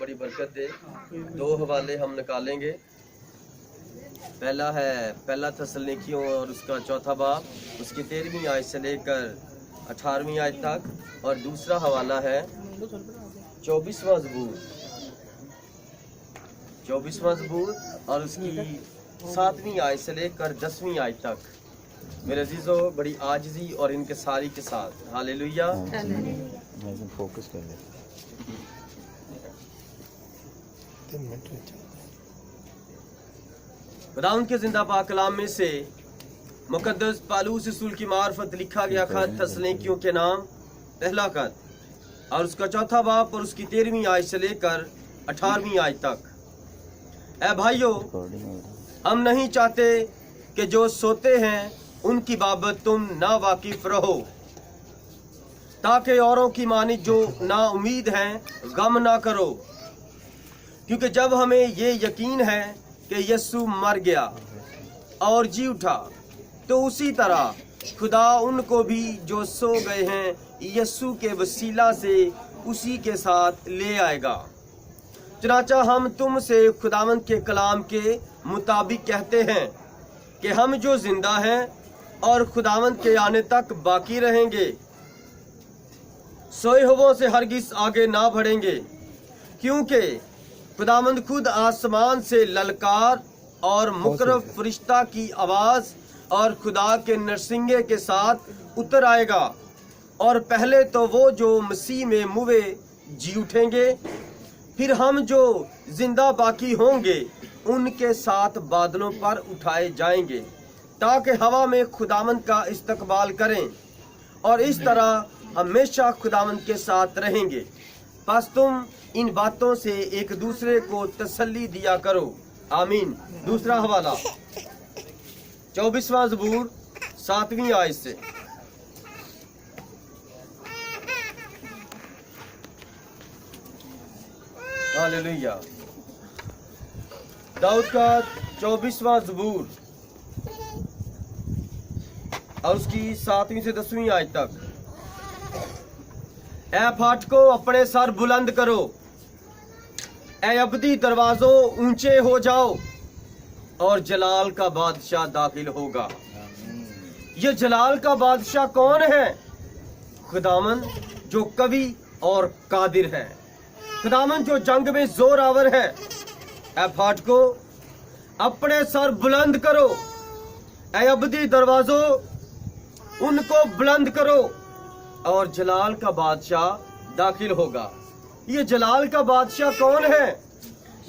बड़ी बरकत दे। दो हवाले हम निकालेंगे। पहला है पहला थस्सलुनीकियों और उसका चौथा बाब, उसकी 13वीं आयत से लेकर 18वीं आयत तक, और दूसरा हवाला है 24वां ज़बूर और उसकी 7वीं आयत से लेकर 10वीं आयत तक। मेरे अजीजों, बड़ी आजिज़ी और इनकिसारी के साथ हालेलुया। फोकस कर ले। खुदावंद के जिंदा पाक कलाम में से मुकद्दस पालूस रसूल की मार्फत लिखा गया खत थस्सलुनीकियों के नाम पहला खत और उसका चौथा बाब और उसकी 13वीं आयत से लेकर 18वीं आयत तक। ऐ भाइयों, हम नहीं चाहते कि जो सोते हैं उनकी बाबत तुम ना वाकिफ रहो, ताकि औरों की मानित जो ना उम्मीद हैं गम ना करो, क्योंकि जब हमें ये यकीन है कि यीशु मर गया और जी उठा, तो उसी तरह खुदा उनको भी जो सो गए हैं यीशु के वसीला से उसी के साथ ले आएगा। चनाचा हम तुमसे खुदावंद के कलाम के मुताबिक कहते हैं कि हम जो जिंदा हैं और खुदावंद के आने तक बाकी रहेंगे, सोए हुओं से हरगिज आगे ना बढ़ेंगे, क्योंकि खुदावंद खुद आसमान से ललकार और मुकर्रब फरिश्ता की आवाज और खुदा के नरसिंगे के साथ उतर आएगा, और पहले तो वो जो मसीह में मुवे जी उठेंगे, फिर हम जो जिंदा बाकी होंगे उनके साथ बादलों पर उठाए जाएंगे, ताकि हवा में खुदावंद का इस्तकबाल करें और इस तरह हमेशा खुदावंद के साथ रहेंगे। बस तुम इन बातों से एक दूसरे को तसल्ली दिया करो। आमीन। दूसरा हवाला 24वां ज़बूर 7वीं आयत से। हालेलुया। दाऊद का 24वां ज़बूर और उसकी 7वीं से 10वीं आयत तक। ऐ फाटको अपने सर बुलंद करो, ऐ अबदी दरवाजों ऊंचे हो जाओ, और जलाल का बादशाह दाखिल होगा। ये जलाल का बादशाह कौन है? खुदावंद जो कवि और कादिर है, खुदावंद जो जंग में जोरावर है। ऐ फाटको अपने सर बुलंद करो, ऐ अबदी दरवाजों उनको बुलंद करो, और जलाल का बादशाह दाखिल होगा। ये जलाल का बादशाह कौन है?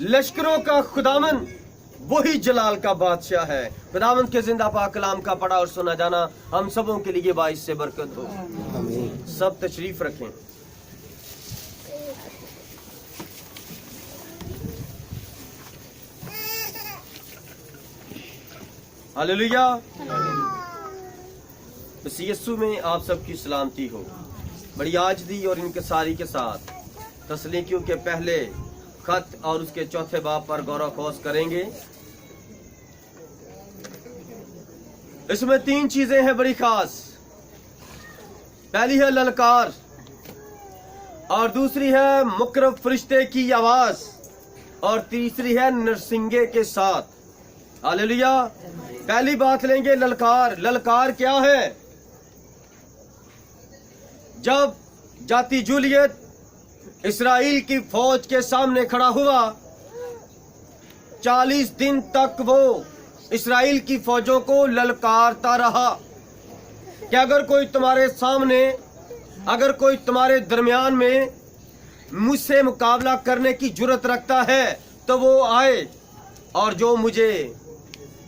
लश्करों का खुदावंद वही जलाल का बादशाह है। खुदावंद के जिंदा पाक कलाम का पढ़ा और सुना जाना हम सबों के लिए बाइस से बरकत हो। सब तशरीफ रखें। हालेलुया। बस यीशु में आप सबकी सलामती हो। बड़ी आजिज़ी और इनकिसारी के साथ थस्सलुनीकियों के पहले खत और उसके चौथे बाब पर गौर खोज करेंगे। इसमें 3 चीजें हैं बड़ी खास। पहली है ललकार, और दूसरी है मुकर्रब फरिश्ते की आवाज, और तीसरी है नरसिंगे के साथ। हालेलुया। पहली बात लेंगे ललकार। ललकार क्या है? जब जाती जूलियत इस्राएल की फौज के सामने खड़ा हुआ, 40 दिन तक वो इस्राएल की फौजों को ललकारता रहा कि अगर कोई तुम्हारे सामने, अगर कोई तुम्हारे दरमियान में मुझसे मुकाबला करने की जुर्रत रखता है तो वो आए, और जो मुझे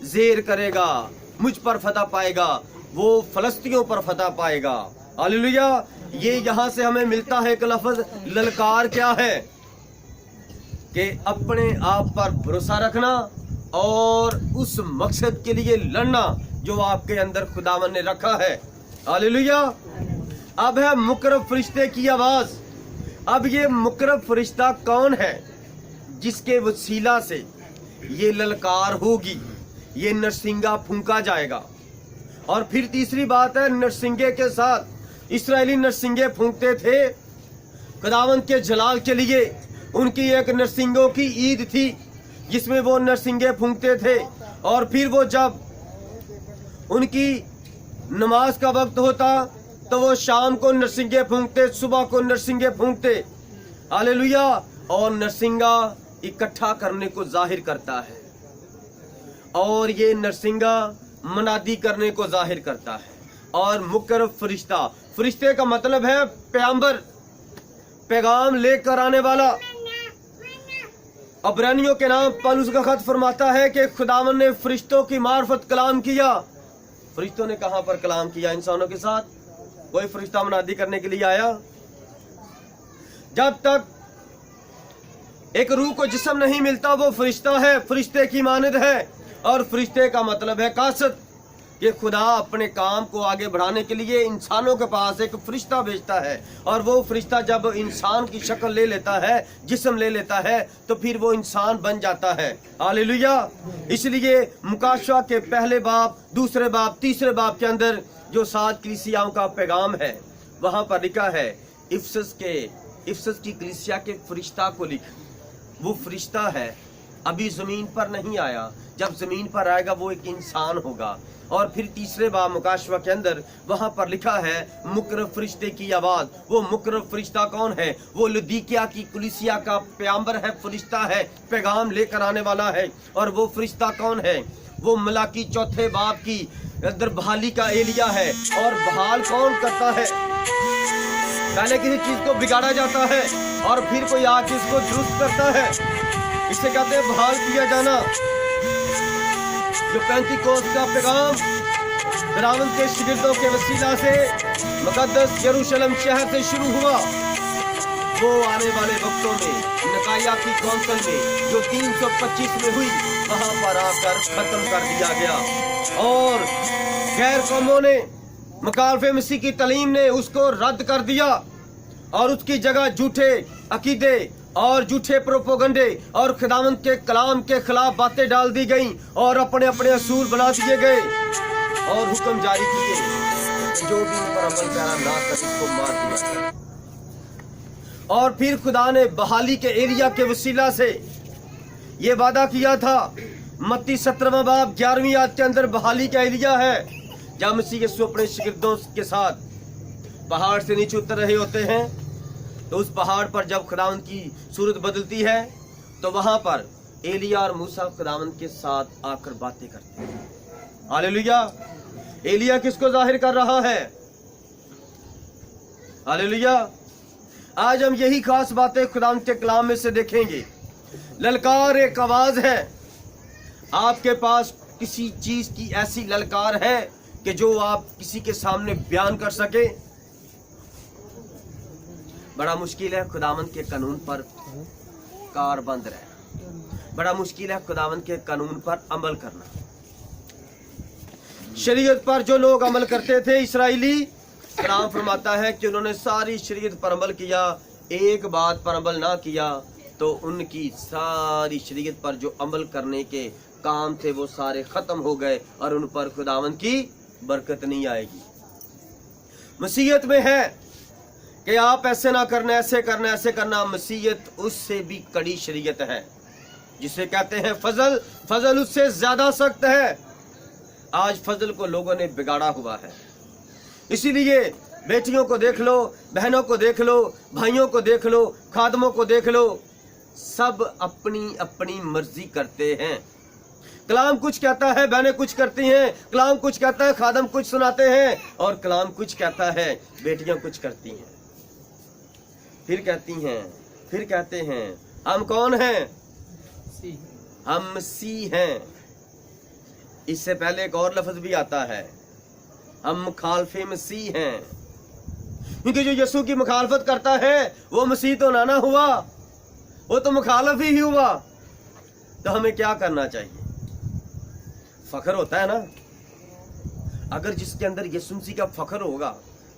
ज़ेर करेगा, मुझ पर फतह पाएगा, वो फलस्तियों पर फतह पाएगा। हालेलुया। ये यहाँ से हमें मिलता है एक लफ्ज ललकार क्या है कि अपने आप पर भरोसा रखना और उस मकसद के लिए लड़ना जो आपके अंदर खुदावन ने रखा है। हालेलुया। अब है मुकर्रब फरिश्ते की आवाज। अब ये मुकर्रब फरिश्ता कौन है जिसके वसीला से ये ललकार होगी, ये नरसिंगा फूंका जाएगा। और फिर तीसरी बात है नरसिंगे के साथ। इस्राएली नरसिंगे फूंकते थे खुदावंद के जलाल के लिए, उनकी एक नरसिंगों की ईद थी जिसमें वो नरसिंगे फूंकते थे। और फिर वो जब उनकी नमाज का वक्त होता तो वो शाम को नरसिंगे फूंकते, सुबह को नरसिंगे फूंकते। हालेलुया। और नरसिंगा इकट्ठा करने को जाहिर करता है और ये नरसिंगा मनादी करने को जाहिर करता है। और मुकर्रब फरिश्ता, फरिश्ते का मतलब है पैगंबर, पैगाम लेकर आने वाला। अब्रानियों के नाम पौलुस का खत फरमाता है कि खुदावन ने फरिश्तों की मार्फत कलाम किया। फरिश्तों ने कहां पर कलाम किया? इंसानों के साथ। कोई फरिश्ता मनादी करने के लिए आया? जब तक एक रूह को जिस्म नहीं मिलता वो फरिश्ता है, फरिश्ते की मानद है। और फरिश्ते का मतलब है कासद, कि खुदा अपने काम को आगे बढ़ाने के लिए इंसानों के पास एक फरिश्ता भेजता है। और वो फरिश्ता जब इंसान की शक्ल ले लेता है, जिस्म ले लेता है, तो फिर वो इंसान बन जाता है। हालेलुया। इसलिए मुकाशवा के पहले बाब, दूसरे बाब, तीसरे बाब के अंदर जो 7 कलीसियाओं का पैगाम है वहां पर लिखा है, इफसस की कलीसिया के फरिश्ता को लिख। वो फरिश्ता है, अभी जमीन पर नहीं आया, जब जमीन पर आएगा वो एक इंसान होगा। और फिर तीसरे बाब मुकाशवा के अंदर वहां पर लिखा है मुकर्रब फरिश्ते की आवाज। वो मुकर्रब फरिश्ता कौन है? वो लुदीकिया की कलीसिया का पैगंबर है, फरिश्ता है, पैगाम लेकर आने वाला है। और वो फरिश्ता कौन है? वो मलाकी चौथे बाब की अंदर बहाली का एलिया है। और बहाल कौन करता है? पहले किसी चीज को बिगाड़ा जाता है और फिर कोई आके इसको दुरुस्त करता है। इसे कहते हैं बहाल किया जाना। जो पेंतीकोस्त का पैगाम खुदावंद के शागिर्दों के वसीला से मुकद्दस यरूशलेम शहर से शुरू हुआ, वो आने वाले वक्तों में निकाया की कौंसिल में जो 325 में हुई वहां पर आकर खत्म कर दिया गया। और गैर कौमों ने, मुखालिफे मसीह की तालीम ने उसको रद्द कर दिया और उसकी जगह झूठे अकीदे और झूठे प्रोपोगंडे और खुदावंद के कलाम के खिलाफ बातें डाल दी गईं और अपने अपने असूल बना दिए गए और हुक्म जारी किए, जो भी उन पर अमल पैरा ना कर इसको मार दिया जाए। और फिर खुदा ने बहाली के एरिया के वसीला से ये वादा किया था। मत्ती 17वां बाब 11वीं आयत के अंदर बहाली का एरिया है, जब मसीह यीशु अपने शागिर्दों के साथ पहाड़ से नीचे उतर रहे होते हैं तो उस पहाड़ पर जब खुदावंद की सूरत बदलती है तो वहां पर एलिया और मूसा खुदावंद के साथ आकर बातें करते हैं। हालेलुया। एलिया किसको जाहिर कर रहा है? हालेलुया। आज हम यही खास बातें खुदावंद के कलाम में से देखेंगे। ललकार एक आवाज है। आपके पास किसी चीज की ऐसी ललकार है कि जो आप किसी के सामने बयान कर सके? बड़ा मुश्किल है खुदावंद के कानून पर कारबंद रहना, बड़ा मुश्किल है खुदावंद के कानून पर अमल करना। शरीयत पर जो लोग अमल करते थे इस्राएली, कलाम फरमाता है कि उन्होंने सारी शरीयत पर अमल किया, एक बात पर अमल ना किया तो उनकी सारी शरीयत पर जो अमल करने के काम थे वो सारे खत्म हो गए और उन पर खुदावंद की बरकत नहीं आएगी। मसीहत में है कि आप ऐसे ना करना, ऐसे करना, ऐसे करना। मसीहत उससे भी कड़ी शरीयत है जिसे कहते हैं फजल। फजल उससे ज्यादा सख्त है। आज फजल को लोगों ने बिगाड़ा हुआ है। इसीलिए बेटियों को देख लो, बहनों को देख लो, भाइयों को देख लो, खादमों को देख लो, सब अपनी अपनी मर्जी करते हैं। कलाम कुछ कहता है, बहनें कुछ करती हैं। कलाम कुछ कहता है, खादम कुछ सुनाते हैं। और कलाम कुछ कहता है, बेटियां कुछ करती हैं। फिर कहती हैं, फिर कहते हैं हम कौन हैं? हम मसीह हैं। इससे पहले एक और लफ्ज भी आता है, हम मुखालफे मसीह हैं। क्योंकि जो यीशु की मुखालफत करता है वो मसीह तो ना हुआ, वो तो मुखालफ ही हुआ। तो हमें क्या करना चाहिए? फख्र होता है ना, अगर जिसके अंदर यीशु मसीह का फख्र होगा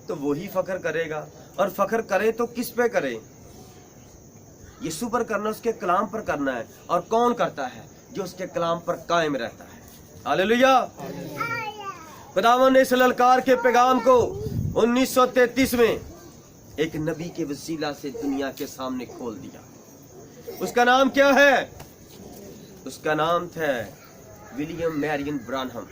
तो वही फख्र करेगा। और फख्र करे तो किस पे करे? यीशु पर करना, उसके कलाम पर करना है। और कौन करता है? जो उसके कलाम पर कायम रहता है। हालेलुया। खुदावंद ने इस ललकार के पैगाम को 1933 में एक नबी के वसीला से दुनिया के सामने खोल दिया। उसका नाम क्या है? उसका नाम था विलियम मैरियन ब्रानहम।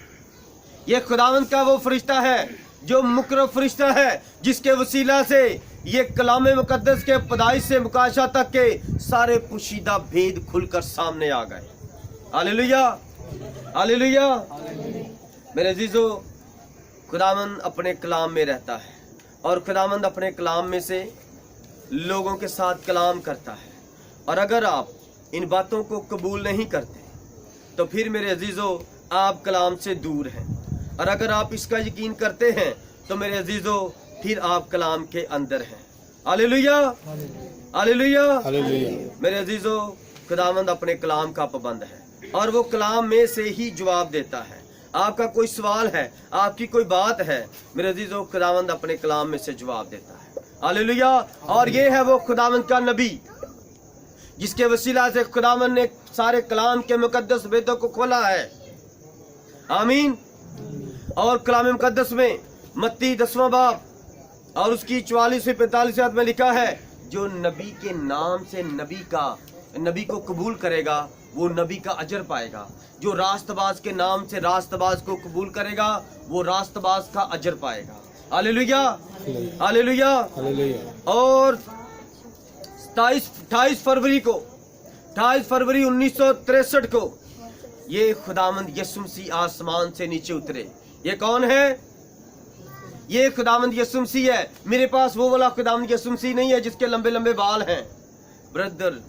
ये खुदावंद का वो फरिश्ता है जो मुकर्रर फरिश्ता है, जिसके वसीला से ये कलाम मुकद्दस के पैदाइश से मुकाशा तक के सारे पोशीदा भेद खुलकर सामने आ गए। Hallelujah, hallelujah. मेरे अजीजों, खुदावंद अपने कलाम में रहता है और खुदावंद अपने कलाम में से लोगों के साथ कलाम करता है। और अगर आप इन बातों को कबूल नहीं करते तो फिर मेरे अजीजों आप कलाम से दूर हैं, और अगर आप इसका यकीन करते हैं तो मेरे अजीजों फिर आप कलाम के अंदर हैं। Hallelujah, hallelujah, hallelujah. मेरे अजीजों, खुदावंद अपने कलाम का पाबंद है और वो कलाम में से ही जवाब देता है। आपका कोई सवाल है, आपकी कोई बात है, मेरे अजीजों, खुदावंद अपने कलाम में से जवाब देता है। हालेलुया। और ये है वो खुदावंद का नबी जिसके वसीला से खुदावंद ने सारे कलाम के मुकद्दस भेदों को खोला है। आमीन। और कलाम मुकद्दस में मत्ती 10वां बाब और उसकी 44 से 45 आयत में लिखा है, जो नबी के नाम से नबी को कबूल करेगा वो नबी का अजर पाएगा। जो रास्तबाज के नाम से रास्तबाज को कबूल करेगा वो रास्तबाज का अजर पाएगा। Hallelujah, hallelujah. और 28 फरवरी 1963 को ये खुदावंद यीशु मसीह आसमान से नीचे उतरे। ये कौन है? ये खुदावंद यीशु मसीह है। मेरे पास वो वाला खुदावंद यीशु मसीह नहीं है जिसके लंबे लंबे बाल हैं। ब्रदर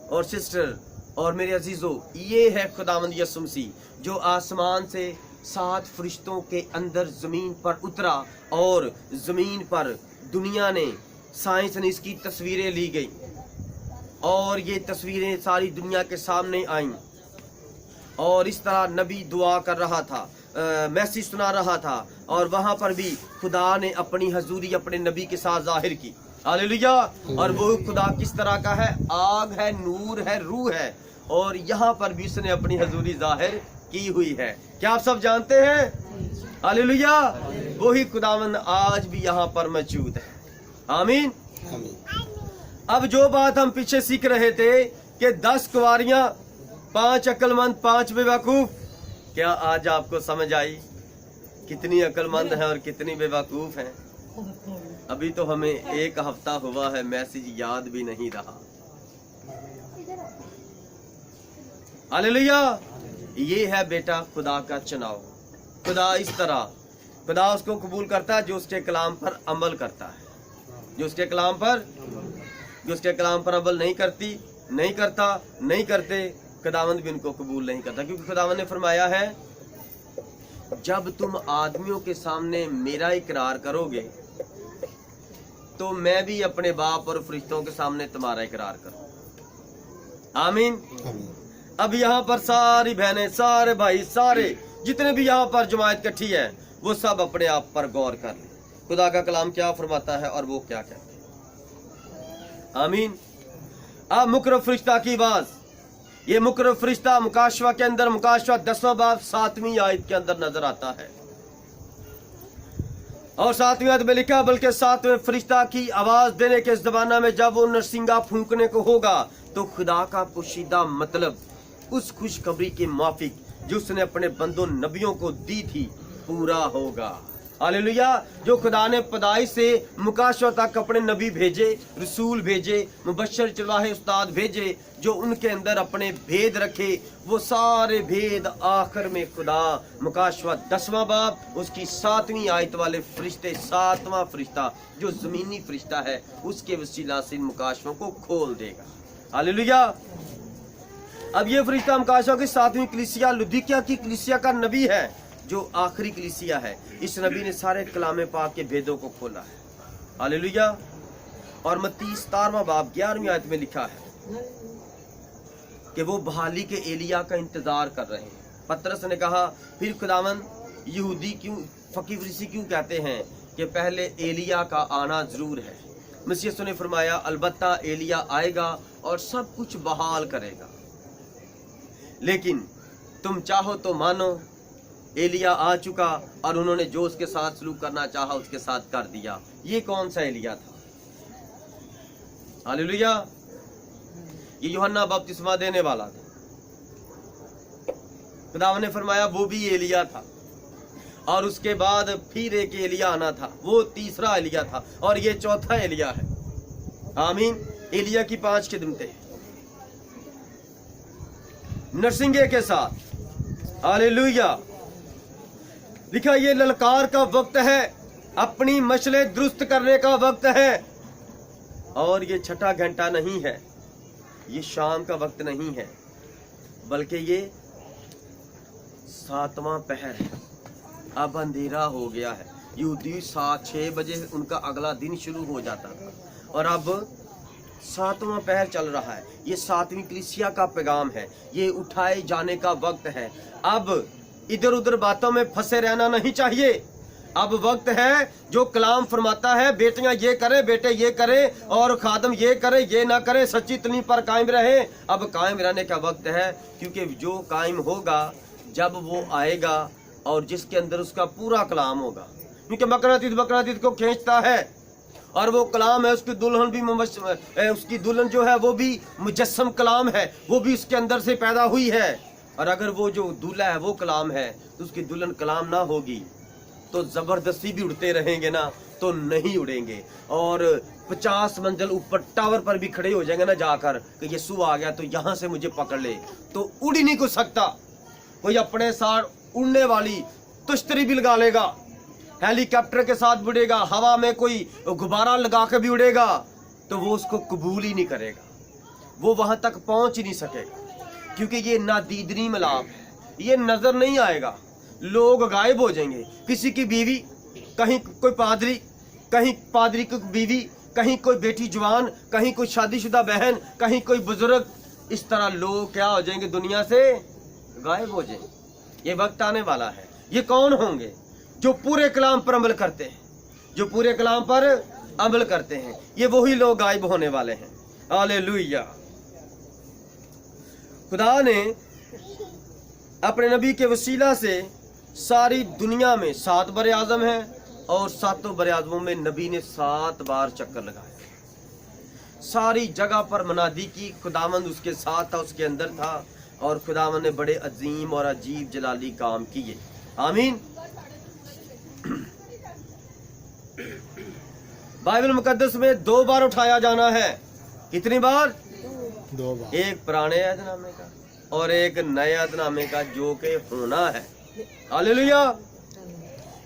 और सिस्टर और मेरे अजीजों, ये है खुदावंद यीशु मसीह जो आसमान से 7 फरिश्तों के अंदर जमीन पर उतरा और जमीन पर दुनिया ने, साइंस ने इसकी तस्वीरें ली गई और ये तस्वीरें सारी दुनिया के सामने आईं। और इस तरह नबी दुआ कर रहा था, मैसेज सुना रहा था, और वहां पर भी खुदा ने अपनी हजूरी अपने नबी के साथ जाहिर की। हालेलुया। और वो खुदा किस तरह का है? आग है, नूर है, रूह है, और यहाँ पर भी उसने अपनी हजूरी जाहिर की हुई है। क्या आप सब जानते हैं? हालेलुया। वही खुदावंद आज भी यहाँ पर मौजूद है। आमीन। अब जो बात हम पीछे सीख रहे थे कि 10 कुंवारियां, 5 अक्लमंद, 5 बेवकूफ, क्या आज आपको समझ आई कितनी अक्लमंद हैं और कितनी बेवकूफ हैं? अभी तो हमें 1 हफ्ता हुआ है, मैसेज याद भी नहीं रहा। हालेलुया। ये है बेटा खुदा का चुनाव। खुदा इस तरह, खुदा उसको कबूल करता है जो उसके कलाम पर अमल करता है। जो उसके कलाम पर अमल नहीं करते, खुदावंद भी उनको कबूल नहीं करता। क्योंकि खुदावंद ने फरमाया है, जब तुम आदमियों के सामने मेरा इकरार करोगे तो मैं भी अपने बाप और फरिश्तों के सामने तुम्हारा इकरार करूं। आमीन। अब यहाँ पर सारी बहनें, सारे भाई, सारे जितने भी यहाँ पर जमात इकट्ठी है, वो सब अपने आप पर गौर कर ले। खुदा का कलाम क्या फरमाता है और वो क्या कहता है। आमीन। अब मुकर्रर फरिश्ता की आवाज, ये मुकर्रर फरिश्ता मुकाशवा के अंदर, मुकाशवा 10वां बाब 7वीं आयत के अंदर नजर आता है। और 7वीं आयत में लिखा, बल्कि 7वें फरिश्ता की आवाज देने के जमाना में जब वो नरसिंगा फूंकने को होगा तो खुदा का पोशीदा मतलब उस खुशखबरी के माफिक जो उसने अपने बंदों नबियों को दी थी पूरा होगा। हालेलुया। जो खुदा ने पैदाइश से मुकाशवा तक अपने नबी भेजे, रसूल भेजे, मुबश्शिर चरवाहे उस्ताद भेजे, जो उनके अंदर अपने भेद रखे, वो सारे भेद आखिर में खुदा मुकाशवा 10वां बाब उसकी 7वीं आयत वाले फरिश्ते, 7वां फरिश्ता जो जमीनी फरिश्ता है, उसके वसीला से इन मुकाशवों को खोल देगा। हालेलुया। अब ये फरिश्ता मुकाशवा की 7वीं कलीसिया, लुदीकिया की कलीसिया का नबी है, जो आखिरी कलीसिया है। इस नबी ने सारे कलाम पाक के भेदों को खोला है। हालेलुया। और मत्ती 17वां बाब 11वीं आयत में लिखा है कि वो बहाली के एलिया का इंतजार कर रहे हैं। पतरस ने कहा, फिर खुदावंद यहूदी क्यों, फकी फरीसी क्यों कहते हैं कि पहले एलिया का आना जरूर है? मसीह ने फरमाया, अलबत्ता एलिया आएगा और सब कुछ बहाल करेगा, लेकिन तुम चाहो तो मानो एलिया आ चुका और उन्होंने जो उसके साथ सलूक करना चाहा उसके साथ कर दिया। ये कौन सा एलिया था? हालेलुया। ये यूहन्ना बपतिस्मा देने वाला था। खुदा ने फरमाया वो भी एलिया था, और उसके बाद फिर एक एलिया आना था, वो तीसरा एलिया था, और ये चौथा एलिया है। आमीन। एलिया की 5 खिदमतें नरसिंगे के साथ। हालेलुया। लिखा ये ललकार का वक्त है, अपनी मशलें दुरुस्त करने का वक्त है, और ये छठा घंटा नहीं है, ये शाम का वक्त नहीं है, बल्कि ये 7वां पहर है। अब अंधेरा हो गया है। यहूदी 7-6 बजे उनका अगला दिन शुरू हो जाता था, और अब 7वां पहर चल रहा है। ये 7वीं कलीसिया का पैगाम है, ये उठाए जाने का वक्त है। अब इधर उधर बातों में फंसे रहना नहीं चाहिए। अब वक्त है जो कलाम फरमाता है, बेटियां ये करे, बेटे ये करे, और खादम ये करे, ये ना करे, सच्ची तनी पर कायम रहे। अब कायम रहने का वक्त है, क्योंकि जो कायम होगा जब वो आएगा, और जिसके अंदर उसका पूरा कलाम होगा, क्योंकि मकरातीत को खींचता है, और वो कलाम है। उसकी दुल्हन भी उसकी दुल्हन जो है वो भी मुजस्सम कलाम है, वो भी उसके अंदर से पैदा हुई है। और अगर वो जो दूल्हा है वो कलाम है, तो उसकी दुल्हन कलाम ना होगी तो जबरदस्ती भी उड़ते रहेंगे ना, तो नहीं उड़ेंगे। और 50 मंजिल ऊपर टावर पर भी खड़े हो जाएंगे ना जाकर कि यीशु आ गया तो यहाँ से मुझे पकड़ ले, तो उड़ ही नहीं कुछ सकता। कोई अपने साथ उड़ने वाली तुश्तरी भी लगा लेगा, हेलीकॉप्टर के साथ उड़ेगा, हवा में कोई गुब्बारा लगा के भी उड़ेगा, तो वो उसको कबूल ही नहीं करेगा, वो वहां तक पहुंच ही नहीं सकेगा, क्योंकि ये नादीदनी मिलाप है, ये नजर नहीं आएगा। लोग गायब हो जाएंगे। किसी की बीवी, कहीं कोई पादरी, कहीं पादरी की बीवी, कहीं कोई बेटी जवान, कहीं कोई शादीशुदा बहन, कहीं कोई बुजुर्ग, इस तरह लोग क्या हो जाएंगे, दुनिया से गायब हो जाएंगे। ये वक्त आने वाला है। ये कौन होंगे? जो पूरे कलाम पर अमल करते हैं, जो पूरे कलाम पर अमल करते हैं, ये वही लोग गायब होने वाले हैं। हालेलुया। खुदा ने अपने नबी के वसीला से सारी दुनिया में 7 बरे आज़म हैं, और 7 बरे आज़मों में नबी ने 7 बार चक्कर लगाया। सारी जगह पर मनादी की, खुदावंद उसके साथ था, उसके अंदर था, और खुदावंद ने बड़े अजीम और अजीब जलाली काम किए। आमीन। बाइबल मुकद्दस में 2 बार उठाया जाना है। कितनी बार? 2 बार। एक पुराने अहदनामे का और एक नए अहदनामे का, जो कि होना है। हालेलुया।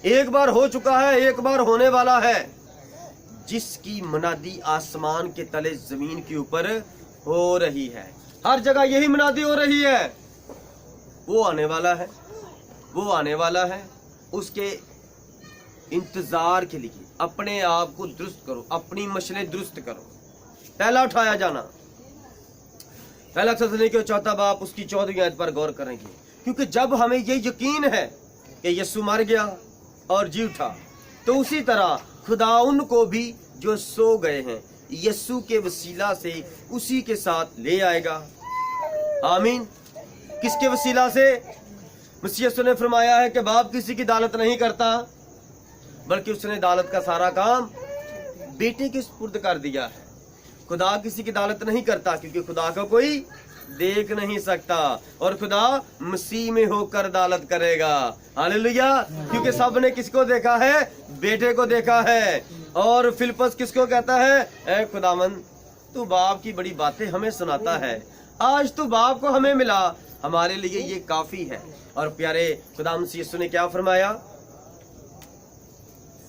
एक बार हो चुका है, एक बार होने वाला है, जिसकी मनादी आसमान के तले जमीन के ऊपर हो रही है। हर जगह यही मनादी हो रही है। वो आने वाला है, वो आने वाला है। उसके इंतजार के लिए अपने आप को दुरुस्त करो, अपनी मशलें दुरुस्त करो। पहला उठाया जाना, पहला थस्सलुनीके के 4 बाब उसकी 14वीं आयत पर गौर करेंगे, क्योंकि जब हमें ये यकीन है कि यीशु मर गया और जी उठा, तो उसी तरह खुदा उनको भी जो सो गए हैं यीशु के वसीला से उसी के साथ ले आएगा। आमीन। किसके वसीला से? मसीह यीशु ने फरमाया है कि बाप किसी की अदालत नहीं करता, बल्कि उसने अदालत का सारा काम बेटे के सुपुर्द कर दिया है। खुदा किसी की अदालत नहीं करता, क्योंकि खुदा को कोई देख नहीं सकता, और खुदा मसीह में होकर अदालत करेगा। हालेलुया। क्योंकि सब ने किसको देखा है? बेटे को देखा है। और फिलिप्पस किसको कहता है? ऐ खुदावंद, तू बाप की बड़ी बातें हमें सुनाता है, आज तू बाप को हमें मिला, हमारे लिए ये काफी है। और प्यारे खुदा मसीह यीशु ने क्या फरमाया?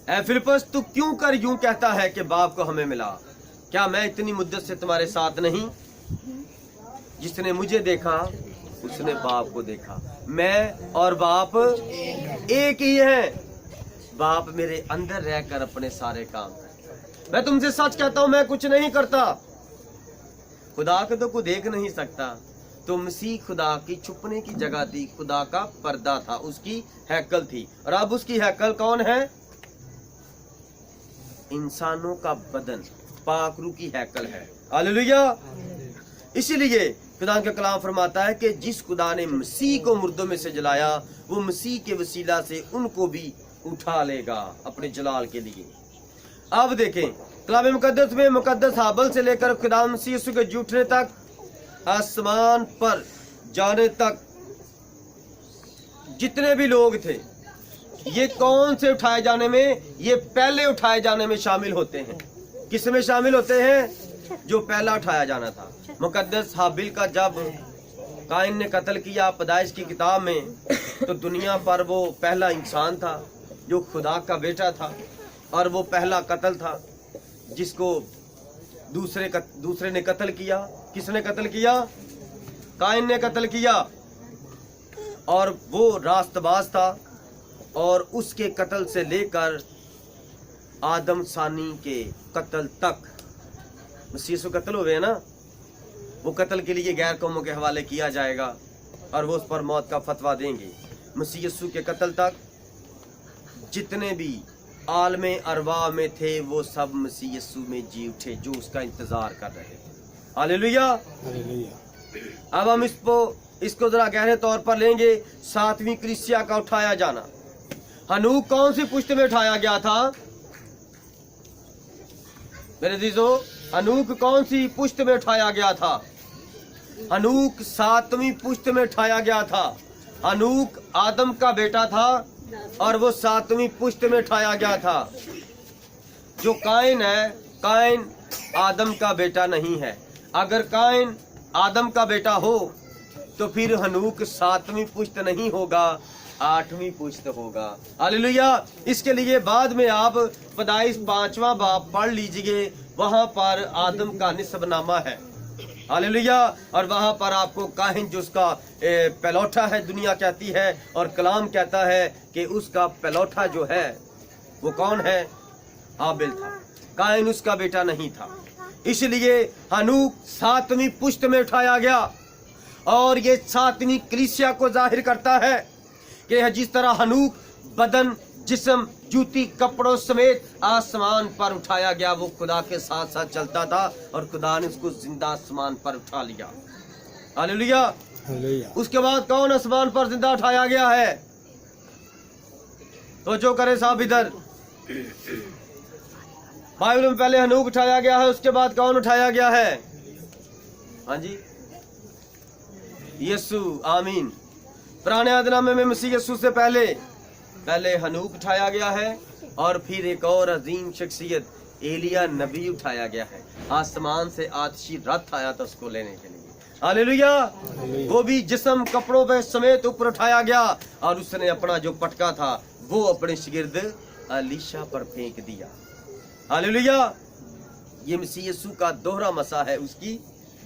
ऐ फिलिप्पस, तू क्यों कर यूं कहता है कि बाप को हमें मिला? क्या मैं इतनी मुद्दत से तुम्हारे साथ नहीं? जिसने मुझे देखा उसने बाप को देखा। मैं और बाप एक ही हैं। बाप मेरे अंदर रहकर अपने सारे काम करता है। मैं तुमसे सच कहता हूं, मैं कुछ नहीं करता। खुदा को तो कोई देख नहीं सकता, तो मसीह खुदा की छुपने की जगह थी, खुदा का पर्दा था, उसकी हैकल थी। और अब उसकी हैकल कौन है? इंसानों का बदन, पाक रूह की हैकल है। हालेलुया। इसीलिए खुदा का कलाम फरमाता है कि जिस खुदा ने मसीह को मुर्दों में से जलाया, वो मसीह के वसीला से उनको भी उठा लेगा अपने जलाल के लिए। अब देखें कलाम मुकद्दस में, मुकद्दस हाबल से लेकर खुदा मसीह यीशु के जूठने तक आसमान पर जाने तक जितने भी लोग थे, ये कौन से उठाए जाने में? ये पहले उठाए जाने में शामिल होते हैं। किस में शामिल होते हैं? जो पहला उठाया जाना था। मुकद्दस हाबिल का जब काइन ने कत्ल किया पैदाइश की किताब में, तो दुनिया पर वो पहला इंसान था जो खुदा का बेटा था, और वो पहला कत्ल था जिसको दूसरे ने कत्ल किया। किसने कत्ल किया? काइन ने कत्ल किया, और वो रास्तबाज था, और उसके कत्ल से लेकर आदम सानी के कत्ल तक मसीह यीशु कत्ल हुए हैं ना, वो कत्ल के लिए गैर कौमों के हवाले किया जाएगा और वो उस पर मौत का फतवा देंगे। मसीह यीशु के कत्ल तक जितने भी आलमे अरवा में थे वो सब मसीह यीशु में जी उठे, जो उसका इंतजार कर रहे थे। हालेलुया। अब हम इसको जरा गहरे तौर पर लेंगे। 7वीं कलीसिया का उठाया जाना। हनूक कौन सी पुश्त में उठाया गया था? मेरे अजीजों, हनूक कौन सी पुश्त में उठाया गया था? हनूक 7वीं पुश्त में उठाया गया था। हनूक आदम का बेटा था और वो 7वीं पुश्त में उठाया गया था। जो काइन है, काइन आदम का बेटा नहीं है। अगर काइन आदम का बेटा हो तो फिर हनूक 7वीं पुश्त नहीं होगा, 8वीं पुश्त होगा। हालेलुया। इसके लिए बाद में आप पैदाइश 5वां बाब पढ़ लीजिए, वहां पर आदम का निस्बनामा है। हालेलुया। और वहां पर आपको काहिन जो उसका पलौठा है दुनिया कहती है, और कलाम कहता है कि उसका पलौठा जो है वो कौन है? हाबिल था। काहिन उसका बेटा नहीं था। इसलिए हनूक 7वीं पुश्त में उठाया गया, और ये 7वीं कलीसिया को जाहिर करता है कि जिस तरह हनूक बदन, जिस्म, जूती, कपड़ों समेत आसमान पर उठाया गया, वो खुदा के साथ साथ चलता था और खुदा ने उसको जिंदा आसमान पर उठा लिया। हालेलुया। उसके बाद कौन आसमान पर जिंदा उठाया गया है? तो जो करे साहब इधर, बाइबल में पहले हनूक उठाया गया है, उसके बाद कौन उठाया गया है? हाँ जी, यीशु। आमीन। पुराने अहदनामे में मसीह यीशु से पहले हनूक उठाया गया है, और फिर एक और अजीम शख्सियत एलिया नबी उठाया गया है। आसमान से आतिशी रथ आया था उसको लेने के लिए। हालेलुया। वो भी जिस्म, कपड़ों पे समेत ऊपर उठाया गया, और उसने अपना जो पटका था वो अपने शागिर्द अलीशा पर फेंक दिया। हालेलुया। ये मसीह यीशु का दोहरा मसा है, उसकी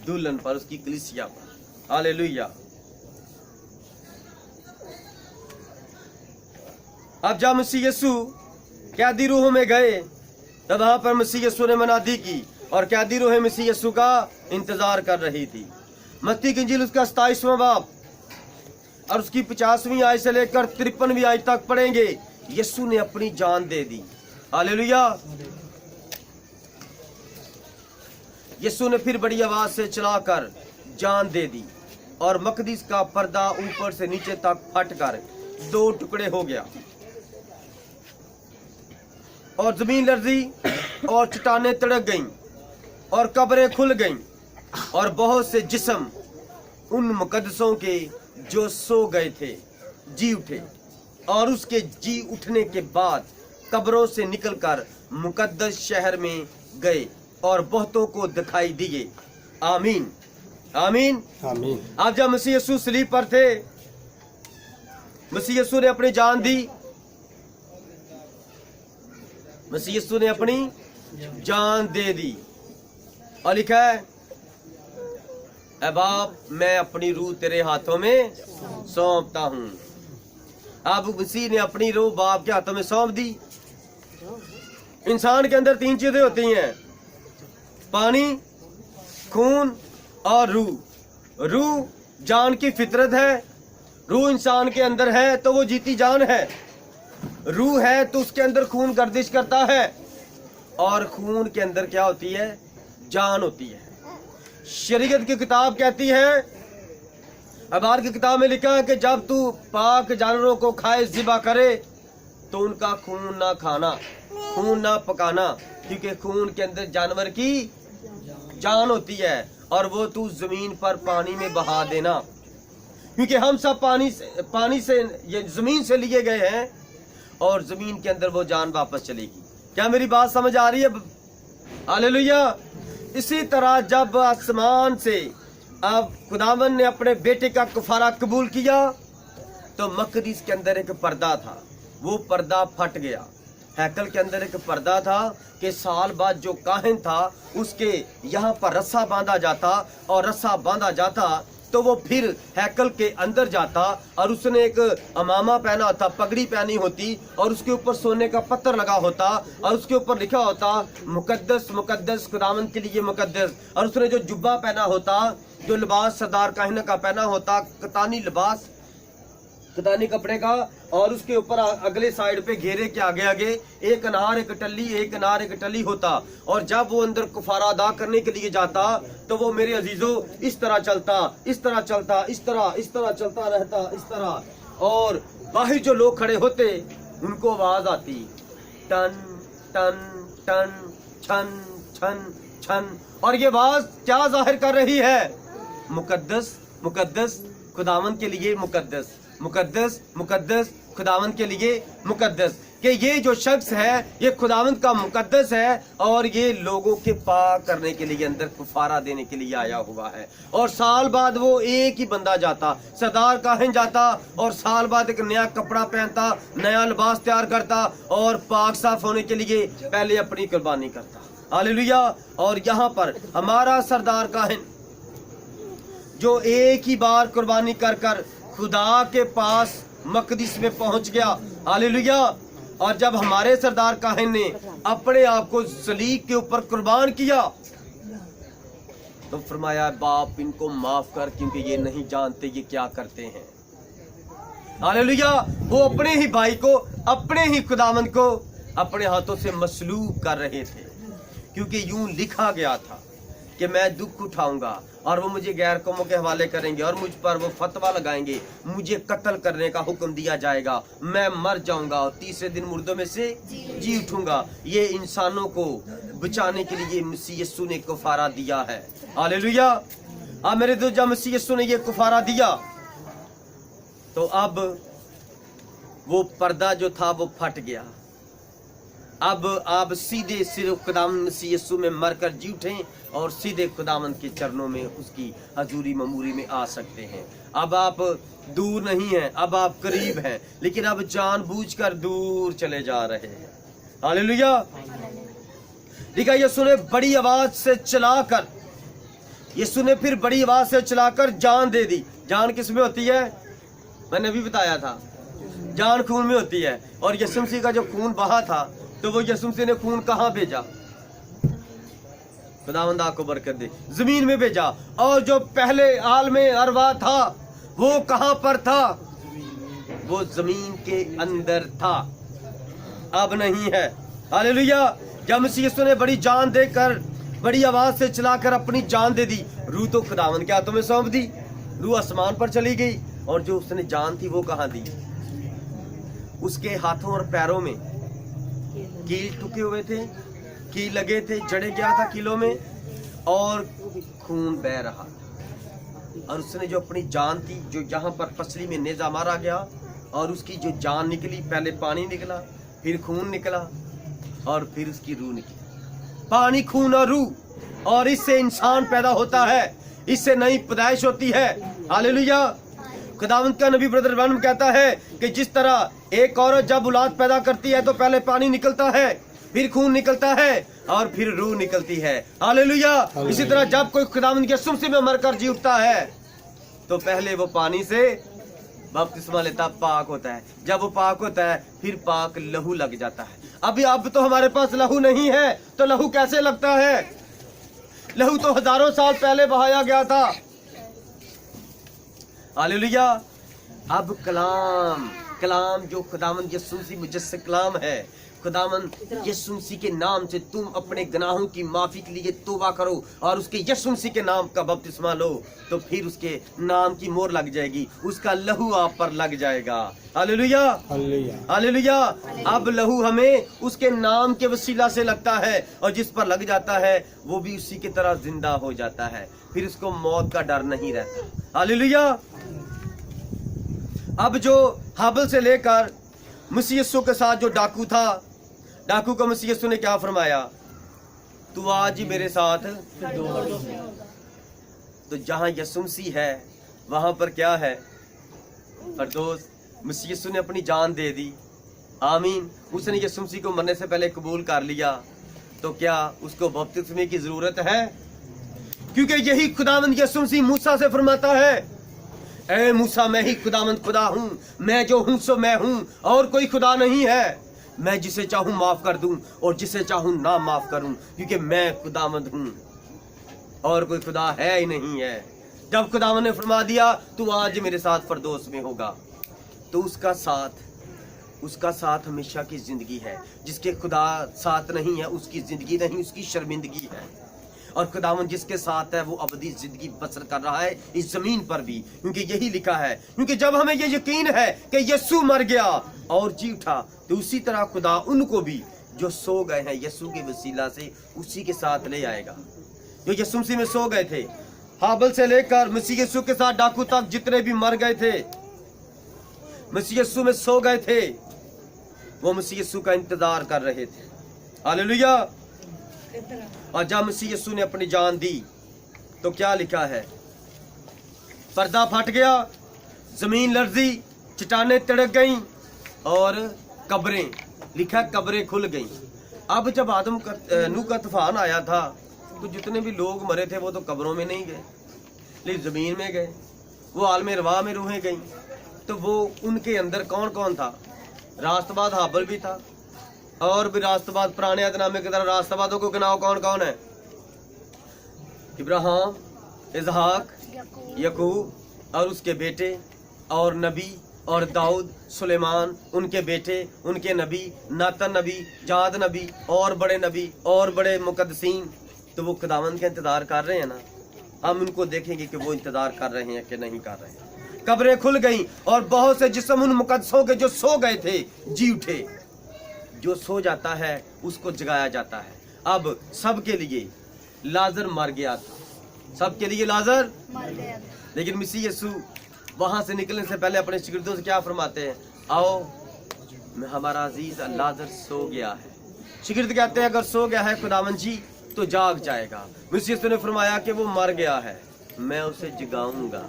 दुल्हन पर, उसकी कलीसिया पर। हालेलुया। अब जब मसीह यीशु कैदी रूह में गए, तब वहां पर मसीह यीशु ने मनादी की, और कैदी रूह मसीह यीशु का इंतजार कर रही थी। मत्ती की इंजील उसका 27वां बाब और उसकी 50वीं आयत से लेकर 53वीं आयत तक पढ़ेंगे। यीशु ने अपनी जान दे दी। हालेलुया। यीशु ने फिर बड़ी आवाज से चलाकर जान दे दी, और मकदीस का पर्दा ऊपर से नीचे तक फटकर 2 टुकड़े हो गया, और जमीन लर्जी, और चट्टानें तड़क गईं, और कब्रें खुल गईं, और बहुत से जिस्म उन मुकद्दसों के जो सो गए थे जी उठे, और उसके जी उठने के बाद कब्रों से निकलकर मुकद्दस शहर में गए और बहुतों को दिखाई दिए। आमीन, आमीन, आमीन। अब जब मसीह यीशु सलीब पर थे, मसीह यीशु ने अपनी जान दी। मसीह यीशु ने अपनी जान दे दी, और लिखा है, ऐ बाप, मैं अपनी रूह तेरे हाथों में सौंपता हूं। अब मसीह ने अपनी रूह बाप के हाथों में सौंप दी। इंसान के अंदर 3 चीजें होती हैं, पानी, खून और रूह। रूह जान की फितरत है। रूह इंसान के अंदर है तो वो जीती जान है। रूह है तो उसके अंदर खून गर्दिश करता है, और खून के अंदर क्या होती है? जान होती है। शरीयत की किताब कहती है, अखबार की किताब में लिखा है कि जब तू पाक जानवरों को खाए, ज़िबा करे, तो उनका खून ना खाना, खून ना पकाना, क्योंकि खून के अंदर जानवर की जान होती है, और वो तू जमीन पर पानी में बहा देना, क्योंकि हम सब पानी से ये जमीन से लिए गए हैं और जमीन के अंदर वो जान वापस चलेगी। क्या मेरी बात समझ आ रही है? हालेलुया। इसी तरह जब आसमान से अब खुदावन ने अपने बेटे का कफारा कबूल किया तो मकदीस के अंदर एक पर्दा था, वो पर्दा फट गया। हैकल के अंदर एक पर्दा था कि साल बाद जो काहिन था उसके यहाँ पर रस्सा बांधा जाता और रस्सा बांधा जाता तो वो फिर हैकल के अंदर जाता और उसने एक अमामा पहना होता, पगड़ी पहनी होती और उसके ऊपर सोने का पत्थर लगा होता और उसके ऊपर लिखा होता मुकद्दस मुकद्दस खुदावंद के लिए मुकद्दस। और उसने जो जुब्बा पहना होता, जो लिबास सरदार काहिन का पहना होता, कतानी लिबास, कतानी कपड़े का, और उसके ऊपर अगले साइड पे घेरे के आगे आगे एक अनार एक टल्ली, एक अनार एक टल्ली होता। और जब वो अंदर कुफारा अदा करने के लिए जाता तो वो मेरे अजीजों इस तरह चलता, इस तरह चलता, इस तरह चलता रहता, इस तरह। और बाहर जो लोग खड़े होते उनको आवाज आती टन टन टन छन छन छन। और ये आवाज क्या जाहिर कर रही है? मुकद्दस मुकद्दस खुदावंद के लिए मुकद्दस, मुकद्दस मुकद्दस खुदावंद के लिए मुकद्दस। कि ये जो शख्स है ये खुदावंद का मुकद्दस है और ये लोगों के पाक करने के लिए अंदर कुफारा देने के लिए आया हुआ है। और साल बाद वो एक ही बंदा जाता, सरदार काहिन जाता और साल बाद एक नया कपड़ा पहनता, नया लिबास तैयार करता और पाक साफ होने के लिए पहले अपनी कुर्बानी करता। हालेलुया। और यहाँ पर हमारा सरदार काहिन जो एक ही बार कुर्बानी कर कर खुदा के पास मकदीस में पहुंच गया। हालेलुया। और जब हमारे सरदार काहिन ने अपने आप को सलीब के ऊपर कुर्बान किया तो फरमाया बाप इनको माफ कर क्योंकि ये नहीं जानते ये क्या करते हैं। हालेलुया। वो अपने ही भाई को, अपने ही खुदावंद को अपने हाथों से मसलूब कर रहे थे, क्योंकि यूं लिखा गया था कि मैं दुख उठाऊंगा और वो मुझे गैर कौमों के हवाले करेंगे और मुझ पर वो फतवा लगाएंगे, मुझे कत्ल करने का हुक्म दिया जाएगा, मैं मर जाऊंगा और तीसरे दिन मुर्दों में से जी उठूंगा। ये इंसानों को बचाने के लिए मसीह यीशु ने कुफारा दिया है। हालेलुया। अब मेरे दोस्त जब मसीह यीशु ने ये कुफारा दिया तो अब वो पर्दा जो था वो फट गया। अब आप सीधे सिर्फ खुदावंद मसीह यीशु में मरकर जी उठें और सीधे खुदावंद के चरणों में उसकी हजूरी ममूरी में आ सकते हैं। अब आप दूर नहीं हैं, अब आप करीब हैं, लेकिन अब जानबूझकर दूर चले जा रहे हैं। हालेलुया। देखा यीशु ने बड़ी आवाज से चलाकर, यीशु ने फिर बड़ी आवाज से चलाकर जान दे दी। जान किस में होती है? मैंने अभी बताया था, जान खून में होती है। और यीशु मसीह का जो खून बहा था तो वो यीशु मसीह ने खून कहाँ भेजा? खुदावंद आपको बरकत दे, जमीन में भेजा। और जो पहले आलमे अरवा था वो कहाँ पर था? वो जमीन के अंदर था, अब नहीं है। हालेलुया। जब मसीह यीशु ने बड़ी जान देकर, बड़ी आवाज से चलाकर अपनी जान दे दी, रूह तो खुदावंद के हाथों में सौंप दी, रूह आसमान पर चली गई। और जो उसने जान थी वो कहाँ दी? उसके हाथों और पैरों में कील टुके हुए थे, कील लगे थे, जड़े गया था कीलों में और खून बह रहा था। और उसने जो अपनी जान थी, जो जहां पर पसली में नेजा मारा गया और उसकी जो जान निकली, पहले पानी निकला, फिर खून निकला और फिर उसकी रूह निकली। पानी, खून और रूह, और इससे इंसान पैदा होता है, इससे नई पैदाइश होती है। हालेलुया। खुदावंद का नबी ब्रदर ब्रैनम कहता है कि जिस तरह एक औरत जब औलाद पैदा करती है तो पहले पानी निकलता है, फिर खून निकलता है और फिर रूह निकलती है। हालेलुया। इसी तरह जब कोई खुदावंद के हुक्म से में मरकर जी उठता है तो पहले वो पानी से बपतिस्मा लेता, पाक होता है। जब वो पाक होता है फिर पाक लहू लग जाता है। अभी अब तो हमारे पास लहू नहीं है तो लहू कैसे लगता है? लहू तो हजारों साल पहले बहाया गया था। हालेलुया। अब कलाम, कलाम जो खुदावंद यीशु मसीह मुजस्सद कलाम है, खुदावंद यीशु मसीह के नाम से तुम अपने गुनाहों की माफी के लिए तौबा करो और उसके यीशु मसीह के नाम का बपतिस्मा लो, तो फिर उसके नाम की मोहर लग जाएगी, उसका लहू आप पर लग जाएगा। Hallelujah, hallelujah. अब लहू हमें उसके नाम के वसीला से लगता है, और जिस पर लग जाता है वो भी उसी की तरह जिंदा हो जाता है, फिर उसको मौत का डर नहीं रहता। हालेलुया। अब जो हाबिल से लेकर मसीह यीशु के साथ जो डाकू था, डाकू को मसीह यीशु ने क्या फरमाया? तू आज ही मेरे साथ। तो जहां यीशु मसीह है वहां पर क्या है? फिरदौस। मसीह यीशु ने अपनी जान दे दी, आमीन। उसने यीशु मसीह को मरने से पहले कबूल कर लिया, तो क्या उसको बपतिस्मे की जरूरत है? क्योंकि यही खुदावंद यीशु मसीह मूसा से फरमाता है, ऐ मूसा मैं ही खुदावंद खुदा हूँ, मैं जो हूँ सो मैं हूँ, और कोई खुदा नहीं है। मैं जिसे चाहूँ माफ कर दूं और जिसे चाहूँ ना माफ करूं, क्योंकि मैं खुदावंद हूँ और कोई खुदा है ही नहीं है। जब खुदावंद ने फरमा दिया तू आज मेरे साथ फिरदौस में होगा, तो उसका साथ हमेशा की जिंदगी है। जिसके खुदा साथ नहीं है उसकी जिंदगी नहीं, उसकी शर्मिंदगी है। और खुदावंद जिसके साथ है वो अबदी जिंदगी बसर कर रहा है इस जमीन पर भी, क्योंकि यही लिखा है। क्योंकि जब हमें ये यकीन है कि यीशु मर गया और जी उठा, तो उसी तरह खुदा उनको भी जो सो गए हैं यीशु के वसीला से उसी के साथ ले आएगा। जो यीशु मसीह में सो गए थे, हाबिल से लेकर मसीह यीशु के साथ डाकू तक जितने भी मर गए थे, मसीह यीशु में सो गए थे, वो मसीह यीशु का इंतजार कर रहे थे। हालेलुया। और जब मसीह यीशु ने अपनी जान दी तो क्या लिखा है? पर्दा फट गया, जमीन लर्जी, चट्टानें तिड़क गईं और कब्रें, लिखा कब्रें खुल गईं। अब जब नूह का तूफान आया था तो जितने भी लोग मरे थे वो तो कब्रों में नहीं गए, लेकिन जमीन में गए, वो आलमे रवा में रूहें गईं। तो वो उनके अंदर कौन कौन था? रास्तबाद हाबिल भी था, और भी रास्तबाद पुराने अहदनामे की तरह रास्तबादों को गिनाओ कौन कौन है? इब्राहिम, इसहाक, याकूब और उसके बेटे, और नबी और दाऊद, सुलेमान, उनके बेटे, उनके नबी, नातन नबी, जाद नबी, और बड़े नबी और बड़े मुकद्दसीन। तो वो खुदावंद का इंतजार कर रहे हैं ना, हम उनको देखेंगे कि वो इंतजार कर रहे हैं कि नहीं कर रहे हैं। कब्रें खुल गईं और बहुत से जिस्म उन मुकद्दसों के जो सो गए थे जी उठे। जो सो जाता है उसको जगाया जाता है। अब सबके लिए लाजर मर गया था, सबके लिए लाजर मर गया था, लेकिन मसीह यीशु वहां से निकलने से पहले अपने शिगिर्दों से क्या फरमाते हैं? आओ हमारा अजीज लाजर सो गया है। शिगिर्द कहते हैं अगर सो गया है खुदावंद जी तो जाग जाएगा। मसीह यीशु ने फरमाया कि वो मर गया है, मैं उसे जगाऊंगा।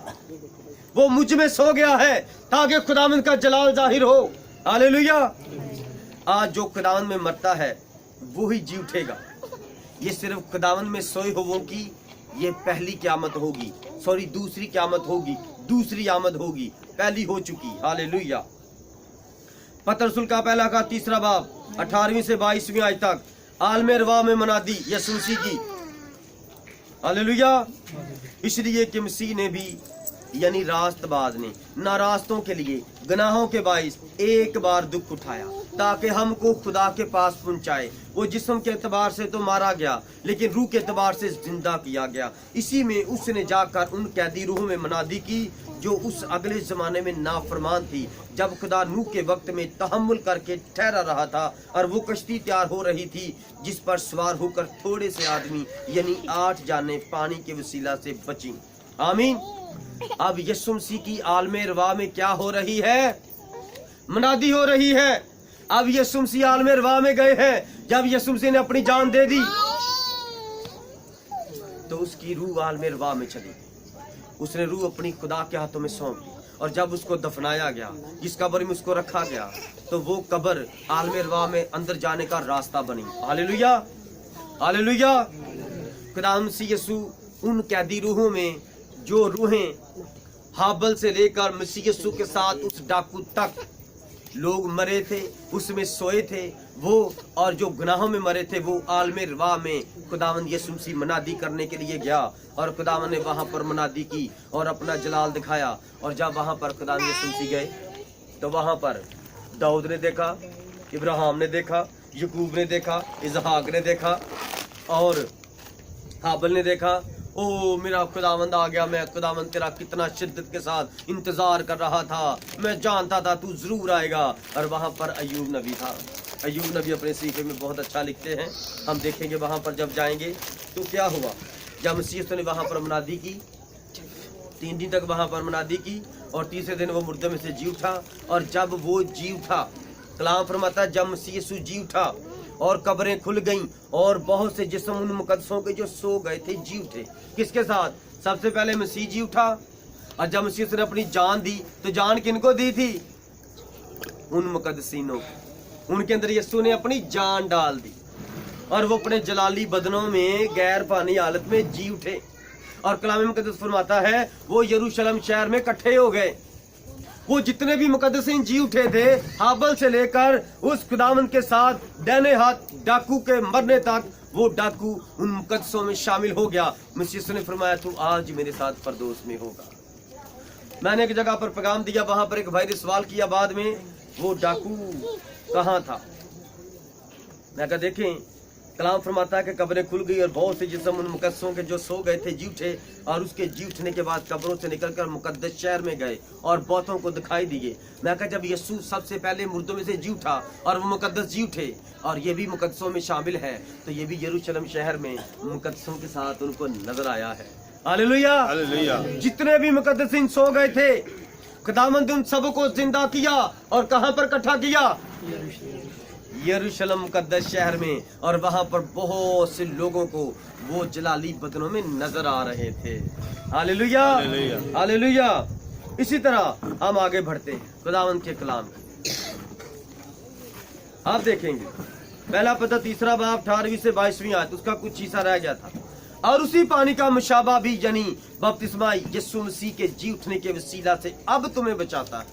वो मुझ में सो गया है ताकि खुदावंद का जलाल जाहिर हो। हालेलुया। आज जो खुदावंद में मरता है वो ही जी उठेगा। ये सिर्फ खुदावंद में सोए हुओं की ये पहली क़यामत होगी, सॉरी दूसरी क़यामत होगी, दूसरी आमद होगी, पहली हो चुकी। हालेलुया। पत्र रसूल का पहला का 3 बाब 18वीं से 22वीं आयत तक आलमे रवा में मनादी यीशु मसीह की। हालेलुया। इसलिए कि मसीह ने भी यानी रास्तबाज ने नारास्तों के लिए गुनाहों के बाइस एक बार दुख उठाया ताकि हमको खुदा के पास पहुंचाए। वो जिस्म के एतबार से तो मारा गया लेकिन रूह के एतबार से जिंदा किया गया। इसी में उसने जाकर उन कैदी रूहों में मनादी की जो उस अगले जमाने में नाफरमान थी, जब खुदा नूह के वक्त में तहम्मुल करके ठहरा रहा था और वो कश्ती तैयार हो रही थी जिस पर सवार होकर थोड़े से आदमी यानी 8 जाने पानी के वसीला से बची। आमीन। अब यीशु मसीह की आलमे रवा में क्या हो रही है? मनादी हो रही है। अब यीशु मसीह आलमे रवा में गए हैं। जब यीशु मसीह ने अपनी जान दे दी तो उसकी रूह आलमे रवा में चली गई। उसने रूह अपनी खुदा के हाथों में सौंप दी और जब उसको दफनाया गया, जिस कब्र में उसको रखा गया, तो वो कब्र आलमे रवा में अंदर जाने का रास्ता बनी। Hallelujah, hallelujah. खुदा मसीह यीशु उन कैदी रूहों में जो रूहें हाबिल से लेकर मसीह यीशु के साथ उस डाकू तक लोग मरे थे, उसमें सोए थे वो, और जो गुनाहों में मरे थे वो आलमे रवा में खुदावंद यीशु मसीह मनादी करने के लिए गया और खुदावंद ने वहां पर मनादी की और अपना जलाल दिखाया। और जब वहां पर खुदावंद यीशु मसीह गए तो वहां पर दाऊद ने देखा, इब्राहिम ने देखा, यकूब ने देखा, इसहाक ने देखा और हाबिल ने देखा। ओ मेरा खुदावंद आ गया, मैं खुदावंद तेरा कितना शिद्दत के साथ इंतजार कर रहा था, मैं जानता था तू जरूर आएगा। और वहाँ पर अय्यूब नबी था। अय्यूब नबी अपने सीफे में बहुत अच्छा लिखते हैं, हम देखेंगे वहाँ पर जब जाएंगे तो क्या हुआ। जब मसीह ने वहाँ पर मुनादी की, 3 दिन तक वहाँ पर मुनादी की और तीसरे दिन वो मुर्दे में से जी उठा। और जब वो जी उठा, कलाम फरमाता जब मसीह यीशु जी उठा और कब्रें खुल गईं और बहुत से जिस्म उन मुकद्दसों के जो सो गए थे जी उठे। किसके साथ? सबसे पहले मसीह जी उठा और जब मसीह ने अपनी जान दी तो जान किनको दी थी? उन मुकद्दसीनों को। उनके अंदर यीशु ने अपनी जान डाल दी और वो अपने जलाली बदनों में गैर पानी हालत में जी उठे। और कलाम मुकद्दस फरमाता है वो यरूशलेम शहर में इकट्ठे हो गए। वो जितने भी मुकद्दसीन जी उठे थे, हाबिल से लेकर उस खुदावंद के साथ दाहिने हाथ डाकू के मरने तक, वो डाकू उन मुकद्दसों में शामिल हो गया। मसीह ने फरमाया तू आज मेरे साथ परदोस में होगा। मैंने एक जगह पर पैगाम दिया, वहां पर एक भाई ने सवाल किया बाद में, वो डाकू कहाँ था? मैं कहा देखें, कलाम फरमाता है कि कब्रें खुल गई और बहुत से जिस्म उन मुकद्दसों के जो सो गए थे जी उठे। और उसके जी उठने के बाद कब्रों से निकलकर मुकद्दस शहर में गए और बहुतों को दिखाई दिए। मैं कहा जब यीशु सबसे पहले मुर्दों में से जी उठा और वो मुकद्दस जी उठे और ये भी मुकद्दसों में शामिल है, तो ये भी यरूशलेम शहर में मुकद्दसों के साथ उनको नजर आया है। Hallelujah, hallelujah. जितने भी मुकद्दसीन सो गए थे, खुदावंद उन सबको जिंदा किया और कहां पर इकट्ठा किया? यरूशलेम मुकद्दस शहर में। और वहां पर बहुत से लोगों को वो जलाली बदनों में नजर आ रहे थे। Hallelujah, hallelujah. इसी तरह हम आगे बढ़ते हैं खुदावंद के कलाम की। आप देखेंगे पहला पता 3 बाब 18वीं से 22वीं आयत, उसका कुछ हिस्सा रह गया था। और उसी पानी का मुशाबा भी यानी बपतिस्मा यीशु मसीह के जी उठने के वसीला से अब तुम्हें बचाता है।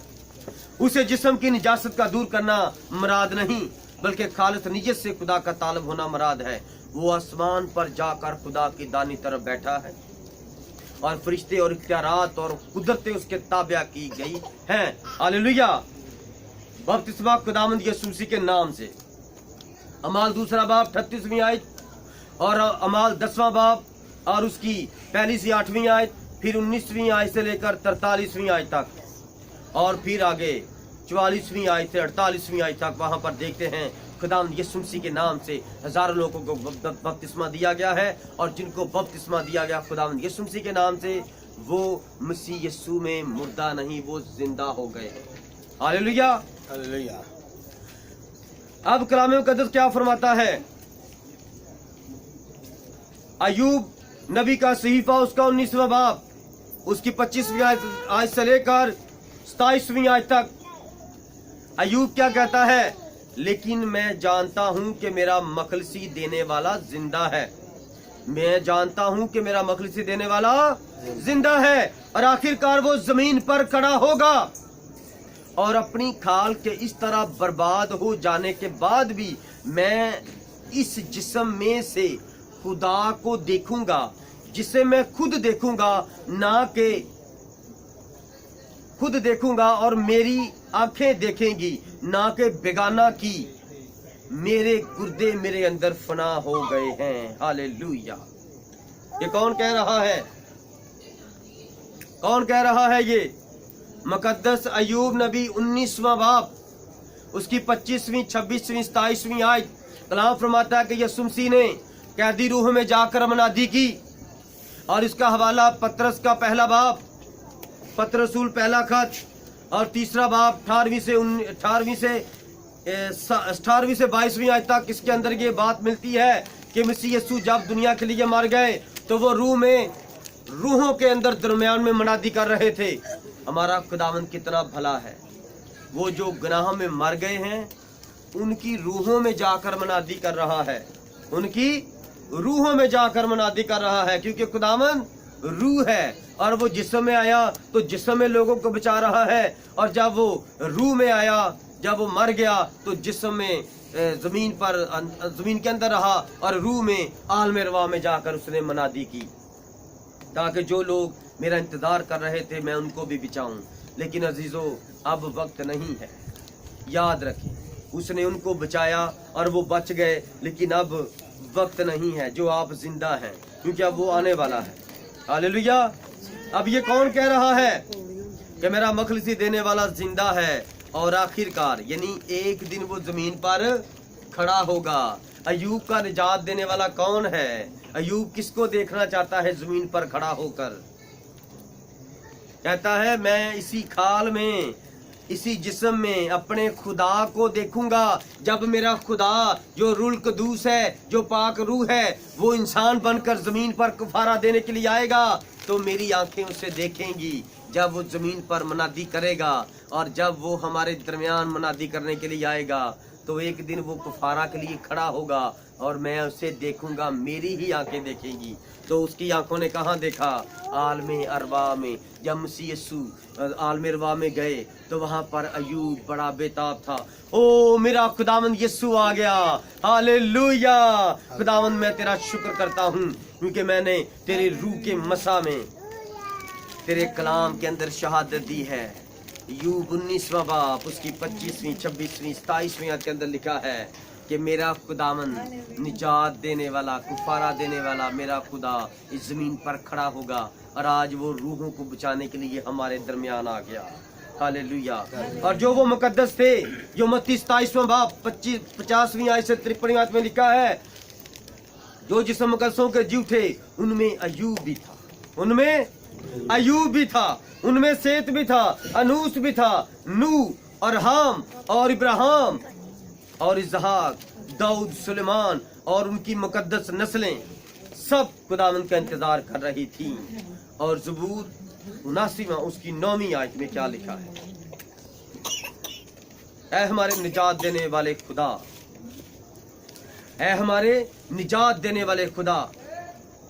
उसे जिस्म की निजासत का दूर करना मुराद नहीं, बल्कि खालिस नियत से खुदा का तालब होना मुराद है। वो आसमान पर जाकर खुदा की दानी तरफ बैठा है और फरिश्ते और इख्तियारात और कुदरतें उसके ताबिया की गई हैं। हालेलुया। बपतिस्मा खुदावंद यीशु मसीह के नाम से। अमाल 2 बाब 38वीं आयत और अमाल 10वां बाब और उसकी 1 से 8वीं आयत, फिर 19वीं आयत से लेकर 43वीं आयत तक और फिर आगे 44वीं आयत से 48वीं आयत तक वहां पर देखते हैं खुदावंद यीशु मसीह के नाम से हजारों लोगों को बपतिस्मा दिया गया है। और जिनको बपतिस्मा दिया गया खुदावंद यीशु मसीह के नाम से, वो मसीह यीशु में मुर्दा नहीं, वो जिंदा हो गए। Hallelujah, hallelujah. अब कलाम मुकद्दस क्या फरमाता है? अय्यूब नबी का सहीफा उसका 19वां बाब उसकी 25वीं आयत से लेकर 27वीं आयत तक अय्यूब क्या कहता है? लेकिन मैं जानता हूं कि मेरा मखलसी देने वाला जिंदा है। मैं जानता हूं कि मेरा मखलसी देने वाला जिंदा है और आखिरकार वो जमीन पर खड़ा होगा। और अपनी खाल के इस तरह बर्बाद हो जाने के बाद भी मैं इस जिस्म में से खुदा को देखूंगा, जिसे मैं खुद देखूंगा, ना कि खुद देखूंगा और मेरी आंखें देखेंगी, ना कि बेगाना की। मेरे गुर्दे मेरे अंदर फना हो गए हैं। हालेलुया। ये कौन कह रहा है? कौन कह रहा है? ये मुकद्दस अय्यूब नबी 19वां बाब उसकी 25वीं 26वीं 27वीं आयत। कलाम फरमाता है कि यीशु मसीह ने कैदी रूह में जाकर मुनादी की और इसका हवाला पतरस का पहला बाब, पतरस रसूल पहला खत और 3 बाब 18वीं से 22वीं आयत तक। इसके अंदर ये बात मिलती है कि मसीह यीशु जब दुनिया के लिए मर गए तो वो रूहों के अंदर दरमियान में मुनादी कर रहे थे। हमारा खुदावंद कितना भला है, वो जो गुनाह में मर गए हैं उनकी रूहों में जाकर मुनादी कर रहा है, उनकी रूहों में जाकर मुनादी कर रहा है, क्योंकि खुदावंद रूह है और वो जिस्म में आया तो जिस्म में लोगों को बचा रहा है। और जब वो रूह में आया, जब वो मर गया तो जिस्म में जमीन के अंदर रहा और रूह में आलम रवा में जाकर उसने मुनादी की, ताकि जो लोग मेरा इंतजार कर रहे थे मैं उनको भी बचाऊं। लेकिन अजीजों, अब वक्त नहीं है। याद रखें, उसने उनको बचाया और वो बच गए, लेकिन अब वक्त नहीं है जो आप जिंदा हैं, क्योंकि अब वो आने वाला है। हालेलुया। अब ये कौन कह रहा है कि मेरा मखलसी देने वाला जिंदा है और आखिरकार यानी एक दिन वो जमीन पर खड़ा होगा। अयूब का निजात देने वाला कौन है? अयूब किसको देखना चाहता है जमीन पर खड़ा होकर? कहता है मैं इसी खाल में, इसी जिस्म में अपने खुदा को देखूंगा। जब मेरा खुदा जो रुल कदूस है, जो पाक रूह है, वो इंसान बनकर जमीन पर कुफारा देने के लिए आएगा, तो मेरी आंखें उसे देखेंगी। जब वो जमीन पर मनादी करेगा और जब वो हमारे दरमियान मनादी करने के लिए आएगा, तो एक दिन वो कुफारा के लिए खड़ा होगा और मैं उसे देखूंगा, मेरी ही आंखें देखेंगी। तो उसकी आंखों ने कहाँ देखा? आलमे अरवा में। जब मसीह यीशु आलमे अरवा में गए तो वहां पर अयूब बड़ा बेताब था। ओ मेरा खुदावंद यीशु आ गया, हालेलुया। खुदावंद मैं तेरा शुक्र करता हूँ क्योंकि मैंने तेरे रूह के मसा में तेरे कलाम के अंदर शहादत दी है। यूब 19वां बाब उसकी 25वीं 26वीं 27वीं आयत के अंदर लिखा है कि मेरा खुदावंद निजात देने वाला, कुफारा देने वाला मेरा खुदा इस जमीन पर खड़ा होगा और आज वो रूहों को बचाने के लिए हमारे दरमियान आ गया। हालेलुया। और जो वो मुकद्दस थे, जो मत्ती 27वां बाब 50वीं आयत से 53वीं आयत में लिखा है, जो जिस मुकद्दसों के जीव थे उनमें अयूब भी था, उनमें अयूब भी था, उनमें सेत भी था, अनूस भी था, नूह और हाम और इब्राहिम और इसहाक, दाऊद, सुलेमान और उनकी मुकद्दस नस्लें सब खुदावंद का इंतजार कर रही थी। और ज़बूर 79वां उसकी 9वीं आयत में क्या लिखा है? ऐ हमारे निजात देने वाले खुदा, ऐ हमारे निजात देने वाले खुदा,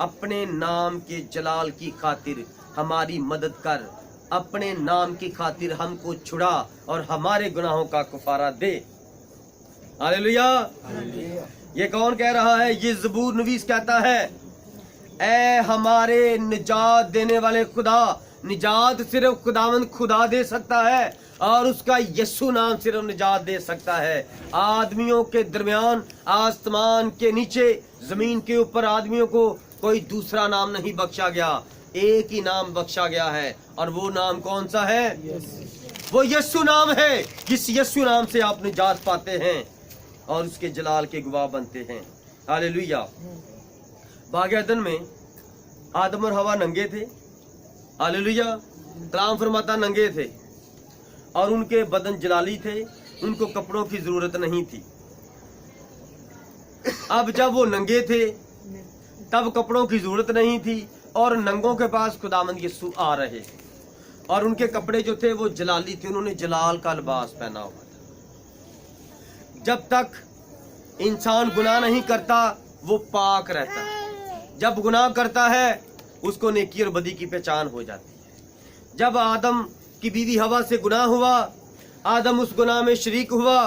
अपने नाम के जलाल की खातिर हमारी मदद कर, अपने नाम की खातिर हमको छुड़ा और हमारे गुनाहों का कुफारा दे। हालेलुया। ये कौन कह रहा है? ये ज़बूर नवीस कहता है, ऐ हमारे निजात देने वाले खुदा। निजात सिर्फ खुदावंद खुदा दे सकता है और उसका यीशु नाम सिर्फ निजात दे सकता है। आदमियों के दरमियान, आसमान के नीचे, जमीन के ऊपर आदमियों को कोई दूसरा नाम नहीं बख्शा गया, एक ही नाम बख्शा गया है। और वो नाम कौन सा है? वो यीशु नाम है। जिस यीशु नाम से आप निजात पाते हैं और उसके जलाल के गवाह बनते हैं। हालेलुया। बाग़ अदन में आदम और हवा नंगे थे। हालेलुया। कलाम फरमाता नंगे थे और उनके बदन जलाली थे, उनको कपड़ों की जरूरत नहीं थी। अब जब वो नंगे थे तब कपड़ों की जरूरत नहीं थी और नंगों के पास खुदावंद यीशु आ रहे और उनके कपड़े जो थे वो जलाली थे, उन्होंने जलाल का लिबास पहना हुआ था। जब तक इंसान गुनाह नहीं करता वो पाक रहता है। जब गुनाह करता है उसको नेकी और बदी की पहचान हो जाती है। जब आदम की बीवी हवा से गुनाह हुआ, आदम उस गुनाह में शरीक हुआ,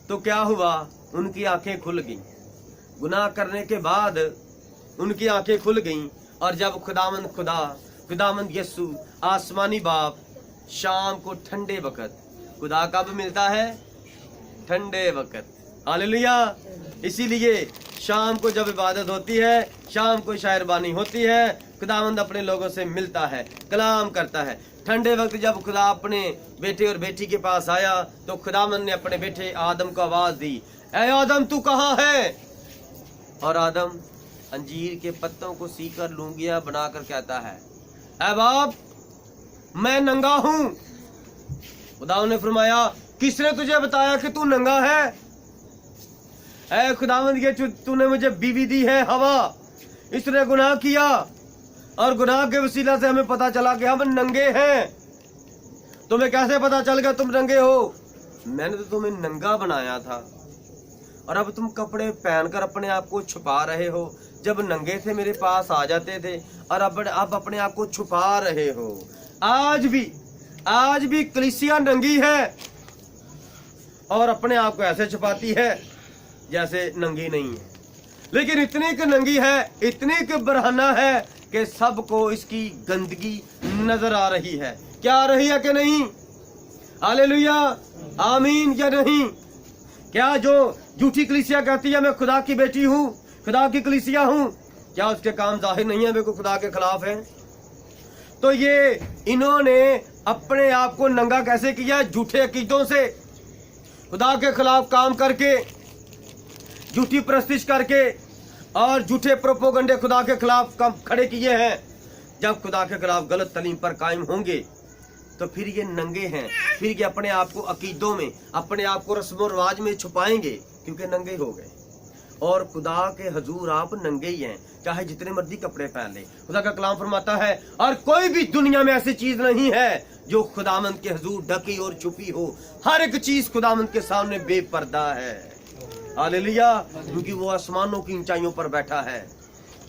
तो क्या हुआ? उनकी आंखें खुल गईं। गुनाह करने के बाद उनकी आंखें खुल गईं और जब खुदावंद यीशु आसमानी बाप शाम को ठंडे वक्त, खुदा कब मिलता है? ठंडे वक्त। हालेलुया। इसीलिए शाम को जब इबादत होती है, शाम को शायरबानी होती है, खुदावंद अपने लोगों से मिलता है, कलाम करता है। ठंडे वक्त जब खुदा अपने बेटे और बेटी के पास आया तो खुदावंद ने अपने बेटे आदम को आवाज दी, ऐ आदम तू कहाँ है? और आदम अंजीर के पत्तों को सीकर लूंगियां बनाकर कहता है, ऐ बाप मैं नंगा हूं। खुदा ने फरमाया, किसने तुझे बताया कि तू नंगा है? ऐ खुदावंद ये तूने मुझे बीवी दी है हवा, इसने गुनाह किया और गुनाह के वसीला से हमें पता चला कि हम नंगे हैं। तुम्हें कैसे पता चल गया तुम नंगे हो? मैंने तो तुम्हें नंगा बनाया था और अब तुम कपड़े पहनकर अपने आप को छुपा रहे हो। जब नंगे थे मेरे पास आ जाते थे और अब अपने आप को छुपा रहे हो। आज भी कलीसिया नंगी है और अपने आप को ऐसे छुपाती है जैसे नंगी नहीं है, लेकिन इतनी की नंगी है, इतनी की बरहना है कि सबको इसकी गंदगी नजर आ रही है। क्या आ रही है कि नहीं? हालेलुया, आमीन या नहीं? क्या जो झूठी कलीसिया कहती है मैं खुदा की बेटी हूँ, खुदा की कलीसिया हूँ, क्या उसके काम जाहिर नहीं है बिल्कुल खुदा के खिलाफ है? तो ये इन्होंने अपने आप को नंगा कैसे किया? झूठे अकीदों से, खुदा के खिलाफ काम करके, झूठी प्रस्तिश करके और झूठे प्रोपोगंडे खुदा के खिलाफ काम खड़े किए हैं। जब खुदा के खिलाफ गलत तालीम पर कायम होंगे तो फिर ये नंगे हैं, फिर ये अपने आप को अकीदों में, अपने आप को रस्म और रिवाज में छुपाएंगे क्योंकि नंगे हो गए। और खुदा के हजूर आप नंगे ही हैं, चाहे जितने मर्जी कपड़े पहन ले। खुदा का कलाम फरमाता है और कोई भी दुनिया में ऐसी चीज नहीं है जो खुदावंद के हजूर ढकी और छुपी हो। हर एक चीज खुदावंद के सामने बेपर्दा है। हालेलुया, क्योंकि वो आसमानों की ऊंचाइयों पर बैठा है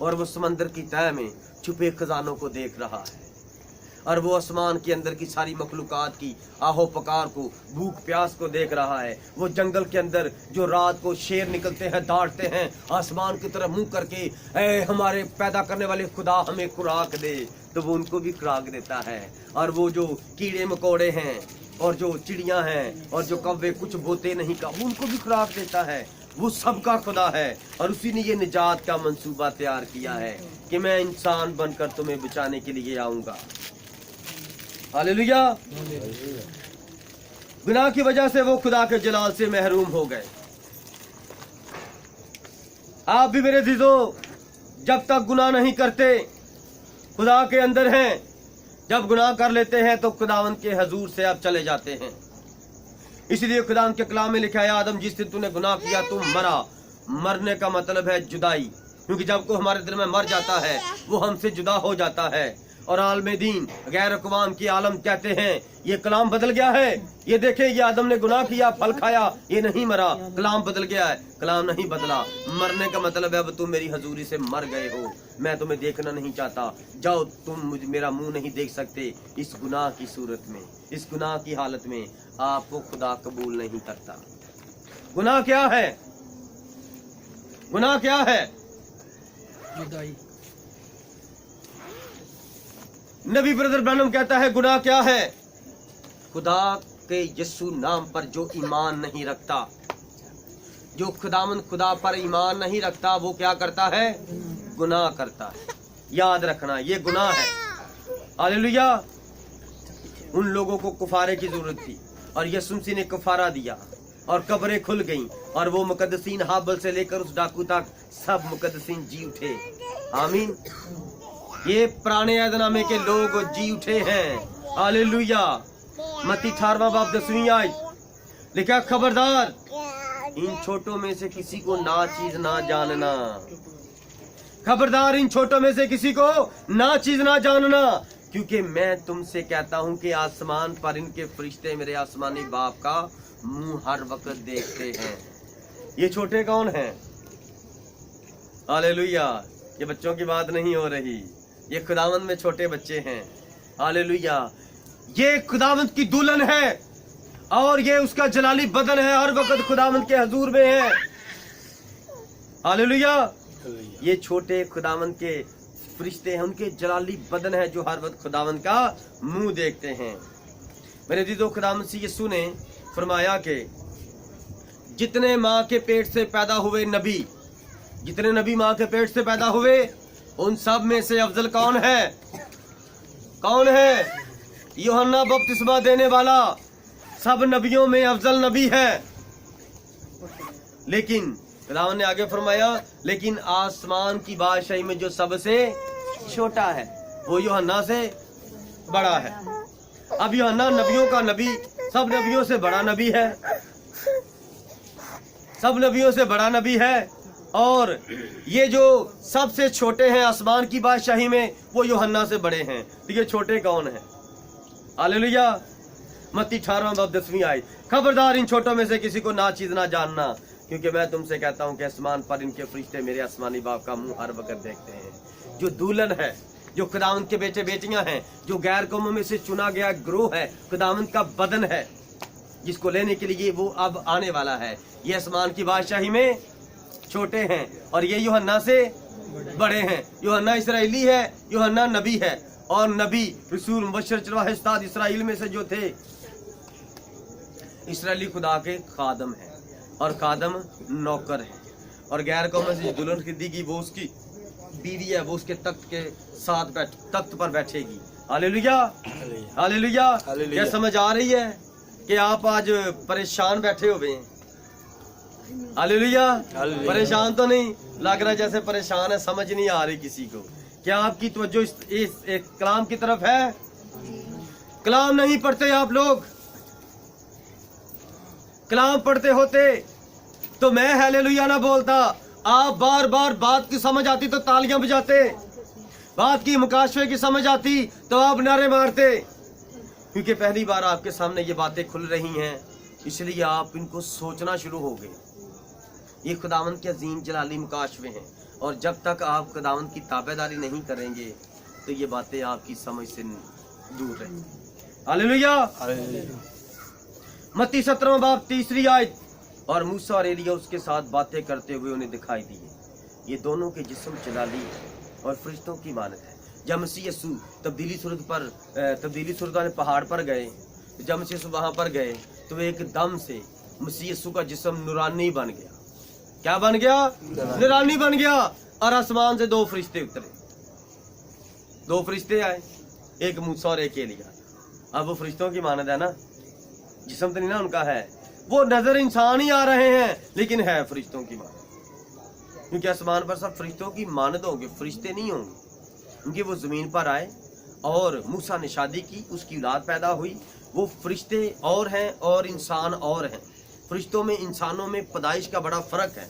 और वो समंदर की तह में छुपे खजानों को देख रहा है और वो आसमान के अंदर की सारी मखलूकात की आहो पकार को, भूख प्यास को देख रहा है। वो जंगल के अंदर जो रात को शेर निकलते हैं, दौड़ते हैं आसमान की तरफ मुंह करके, ऐ हमारे पैदा करने वाले खुदा हमें खुराक दे, तो वो उनको भी खुराक देता है। और वो जो कीड़े मकोड़े हैं और जो चिड़ियां हैं और जो कौवे कुछ बोते नहीं का, वो उनको भी खुराक देता है। वो सबका खुदा है और उसी ने ये निजात का मंसूबा तैयार किया है कि मैं इंसान बनकर तुम्हें बचाने के लिए आऊंगा। हालेलुया। गुनाह की वजह से वो खुदा के जलाल से महरूम हो गए। आप भी मेरे अज़ीज़ों, जब तक गुनाह नहीं करते खुदा के अंदर हैं, जब गुनाह कर लेते हैं तो खुदावंद के हजूर से आप चले जाते हैं। इसलिए खुदावंद के कलाम में लिखा है, आदम जिस दिन तूने गुनाह किया तुम मरा। मरने का मतलब है जुदाई, क्योंकि जब कोई हमारे दिल में मर जाता है वो हमसे जुदा हो जाता है। और आलम दीन गैर अक़वाम की आलम कहते हैं ये कलाम बदल गया है। ये देखें, ये आदम ने गुनाह किया, फल खाया, ये नहीं मरा, कलाम बदल गया है। कलाम नहीं बदला। मरने का मतलब है अब तुम मेरी हजूरी से मर गए हो, मैं तुम्हें देखना नहीं चाहता, जाओ, तुम मुझे मेरा मुंह नहीं देख सकते। इस गुनाह की सूरत में, इस गुनाह की हालत में आपको खुदा कबूल नहीं करता। गुनाह क्या है? गुनाह क्या है? जुदाई। नबी ब्रदर ब्रैनम कहता है गुनाह क्या है? खुदा के यीशु नाम पर जो ईमान नहीं रखता, जो खुदामंद खुदा पर ईमान नहीं रखता, वो क्या करता है? गुनाह करता है। याद रखना, ये गुनाह है। हालेलुया। उन लोगों को कुफारे की जरूरत थी और यीशु मसीह ने कुफारा दिया और कब्रें खुल गईं और वो मुकद्दसीन हाबल से लेकर उस डाकू तक सब मुकद्दसीन जी उठे। आमीन। ये पुराने अहदनामे के लोग जी उठे हैं। हालेलुया। मत्ती 18वां बाब 10वीं आयत लिखा, खबरदार इन छोटों में से किसी को ना चीज ना जानना। खबरदार इन छोटों में से किसी को ना चीज ना जानना, क्योंकि मैं तुमसे कहता हूं कि आसमान पर इनके फरिश्ते मेरे आसमानी बाप का मुंह हर वक्त देखते हैं। ये छोटे कौन हैं? हालेलुया। ये बच्चों की बात नहीं हो रही, ये खुदावंद में छोटे बच्चे हैं। हालेलुया। ये खुदावंद की दुल्हन है और ये उसका जलाली बदन है, हर वक्त खुदावंद के हजूर में है। हालेलुया। ये छोटे खुदावंद के फरिश्ते हैं, उनके जलाली बदन है जो हर वक्त खुदावंद का मुंह देखते हैं। मेरे अज़ीज़ों, खुदावंद से यीशु ने फरमाया कि जितने माँ के पेट से पैदा हुए नबी, जितने नबी माँ के पेट से पैदा हुए, उन सब में से अफजल कौन है? कौन है? यूहन्ना बपतिस्मा देने वाला सब नबियों में अफजल नबी है। लेकिन खुदावंद ने आगे फरमाया, लेकिन आसमान की बादशाही में जो सबसे छोटा है वो यूहन्ना से बड़ा है। अब यूहन्ना नबियों का नबी, सब नबियों से बड़ा नबी है, सब नबियों से बड़ा नबी है। और ये जो सबसे छोटे हैं आसमान की बादशाही में, वो यूहन्ना से बड़े हैं। तो ये छोटे कौन हैं? हालेलुया। मत्ती 18वां बाब 10वीं आयत, खबरदार इन छोटों में से किसी को ना चीज ना जानना, क्योंकि मैं तुमसे कहता हूं कि आसमान पर इनके फरिश्ते मेरे आसमानी बाप का मुंह हर वक्त देखते हैं। जो दुल्हन है, जो खुदावंद के बेटे बेटियां हैं, जो गैर कौमों में से चुना गया ग्रोह है, खुदावंद का बदन है, जिसको लेने के लिए वो अब आने वाला है, ये आसमान की बादशाही में छोटे हैं और ये यूहन्ना से बड़े हैं। यूहन्ना इस्राएली है, यूहन्ना नबी है, और नबी रसूल मुबश्शिर चरवाहे उस्ताद इस्राएल में से जो थे, इसराइली खुदा के खादम हैं और खादम नौकर है, और गैर कौम से दुल्हन खरीदेगी वो उसकी बीवी है, वो उसके तख्त के साथ तख्त पर बैठेगी। Hallelujah, hallelujah. क्या समझ आ रही है कि आप आज परेशान बैठे हुए हैं? हालेलुया। परेशान तो नहीं लग रहा, जैसे परेशान है, समझ नहीं आ रही किसी को। क्या आपकी तवज्जो इस एक कलाम की तरफ है? कलाम नहीं पढ़ते आप लोग? कलाम पढ़ते होते तो मैं हालेलुया ना बोलता। आप बार बार बात की समझ आती तो तालियां बजाते, बात की मुकाशवे की समझ आती तो आप नारे मारते, क्योंकि पहली बार आपके सामने ये बातें खुल रही हैं, इसलिए आप इनको सोचना शुरू हो गए। ये खुदावंद के अजीम जलाली मुकाशवे हैं, और जब तक आप खुदावंद की ताबेदारी नहीं करेंगे तो ये बातें आपकी समझ से दूर रहेंगी। हालेलुया। मत्ती 17वां बाब 3री आयत। और मूसा और एलिया उसके साथ बातें करते हुए उन्हें दिखाई दिए। ये दोनों के जिस्म जलाली और फरिश्तों की मानत है। जब मसीह यीशु तब्दीली सूरत वाले पहाड़ पर गए, जब मसीह यीशु वहां पर गए तो एक दम से मसीह यीशु का जिस्म नूरानी बन गया। क्या बन गया? नूरानी बन गया। और आसमान से 2 फरिश्ते उतरे। 2 फरिश्ते आए, एक मूसा और एक एलिया। अब वो फरिश्तों की मानद है ना, जिस्म तो नहीं ना उनका है, वो नजर इंसान ही आ रहे हैं लेकिन है फरिश्तों की मानद, क्योंकि आसमान पर सब फरिश्तों की मानद होंगे, फरिश्ते नहीं होंगे। क्योंकि वो जमीन पर आए और मूसा ने शादी की, उसकी औलाद पैदा हुई। वो फरिश्ते और हैं और इंसान और हैं। फरिश्तों में इंसानों में पैदाइश का बड़ा फर्क है,